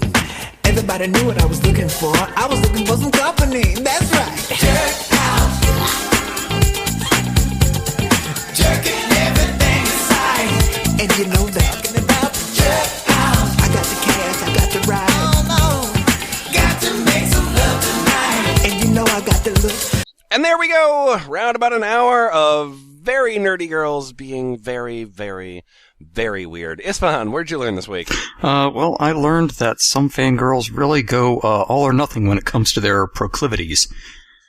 Everybody knew what I was looking for. I was looking for some company. That's right. Jerk out. Jerking everything inside. And you know that. Talking about jerk out. And there we go! Round about an hour of very nerdy girls being very, very, very weird. Isfahan, where'd you learn this week? Well, I learned that some fangirls really go all or nothing when it comes to their proclivities.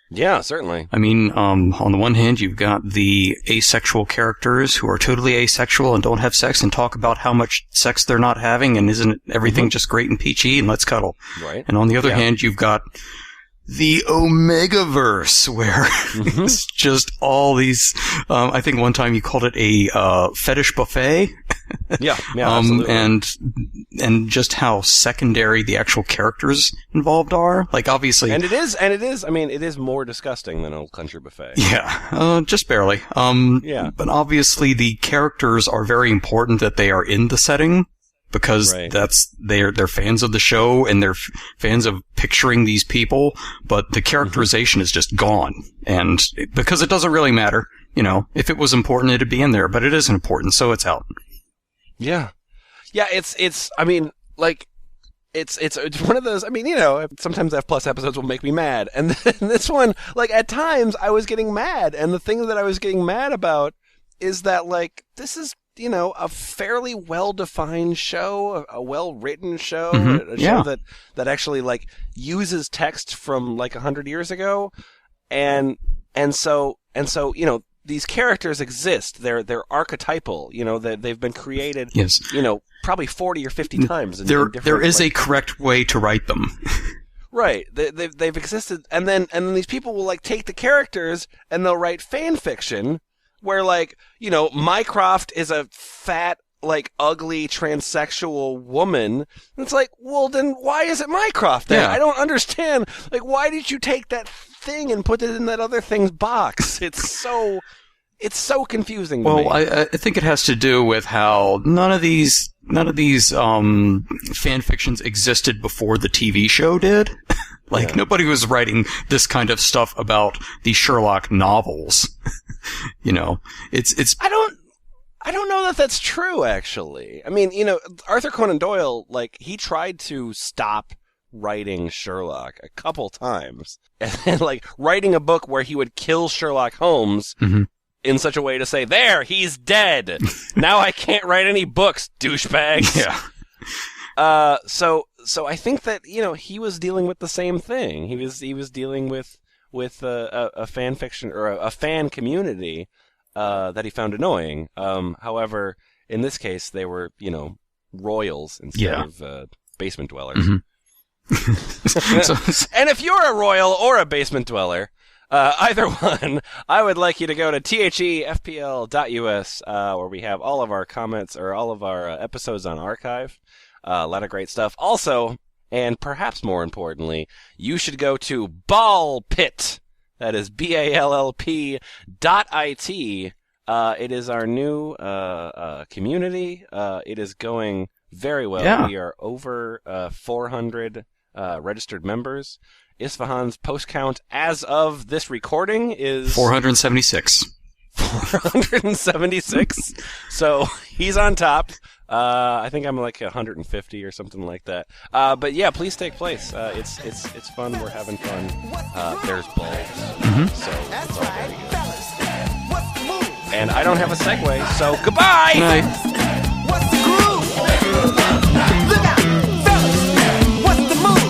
Yeah, certainly. I mean, on the one hand, you've got the asexual characters who are totally asexual and don't have sex and talk about how much sex they're not having and isn't everything just great and peachy and let's cuddle. Right. And on the other hand, you've got the Omegaverse, where it's just all these, I think one time you called it a fetish buffet. Yeah, absolutely. And just how secondary the actual characters involved are. Like, obviously... And it is, I mean, it is more disgusting than Old Country Buffet. Yeah, just barely. Yeah. But obviously the characters are very important that they are in the setting, because they're fans of the show and they're fans of picturing these people, but the characterization is just gone. And because it doesn't really matter, if it was important, it'd be in there, but it isn't important, so it's out. Yeah. Yeah, it's I mean, like, it's one of those, I mean, sometimes F+ episodes will make me mad. And then this one, like, at times I was getting mad. And the thing that I was getting mad about is that, like, this is, a fairly well-defined show, a well-written show, a show that actually, like, uses text from, like, 100 years ago. And so, these characters exist. They're archetypal. They've been created. Yes. Probably 40 or 50 times. There is a correct way to write them. Right. They've existed, and then these people will, like, take the characters and they'll write fan fiction where, like, Mycroft is a fat, like, ugly transsexual woman. And it's like, well, then why is it Mycroft then? Yeah. I don't understand. Like, why did you take that thing and put it in that other thing's box? It's so confusing to me. Well, I think it has to do with how none of these fan fictions existed before the TV show did. Nobody was writing this kind of stuff about the Sherlock novels. It's. I don't know that that's true, actually. I mean, Arthur Conan Doyle, like, he tried to stop writing Sherlock a couple times, and like writing a book where he would kill Sherlock Holmes in such a way to say, "There, he's dead. Now I can't write any books, douchebags." Yeah. So I think that he was dealing with the same thing. He was dealing with a fan fiction or a fan community that he found annoying. However, in this case, they were royals instead of basement dwellers. And if you're a royal or a basement dweller, either one, I would like you to go to thefpl.us, where we have all of our comments or all of our episodes on archive. A lot of great stuff. Also, and perhaps more importantly, you should go to BallPit. That is BALLP.IT. It is our new community. It is going very well. Yeah. We are over 400 registered members. Isfahan's post count as of this recording is 476. 476. So he's on top. I think I'm like 150 or something like that. But yeah, please take place. It's fun. We're having fun. There's balls. So it's all very good. And I don't have a segue, so goodbye! Night. What's the groove? Look out, fellas, what's the move?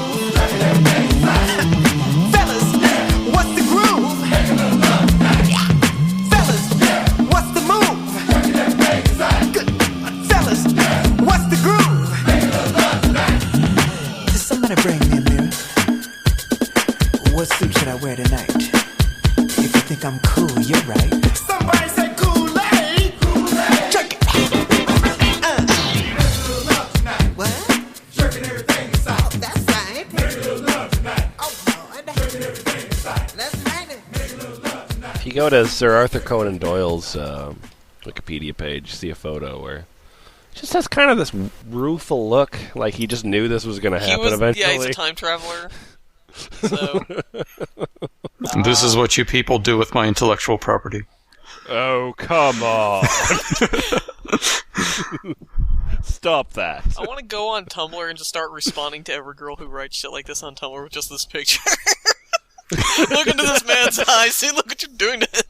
Fellas, what's the groove? Fellas, what's the move? Good. Fellas, what's the groove? Does somebody bring me a mirror? What suit should I wear tonight? If you think I'm cool, you're right. Somebody say Kool-Aid! Kool-Aid! Check it! What? Jerking everything inside. Oh, that's right. Make a little love tonight. Oh, Lord. Jerking everything inside. That's right. Make a little love tonight. If you go to Sir Arthur Conan Doyle's Wikipedia page, you see a photo where it just has kind of this rueful look, like he just knew this was going to happen eventually. Yeah, he's a time traveler. So. This is what you people do with my intellectual property. Oh, come on. Stop that. I want to go on Tumblr and just start responding to every girl who writes shit like this on Tumblr with just this picture. Look into this man's eyes. See, look what you're doing to him.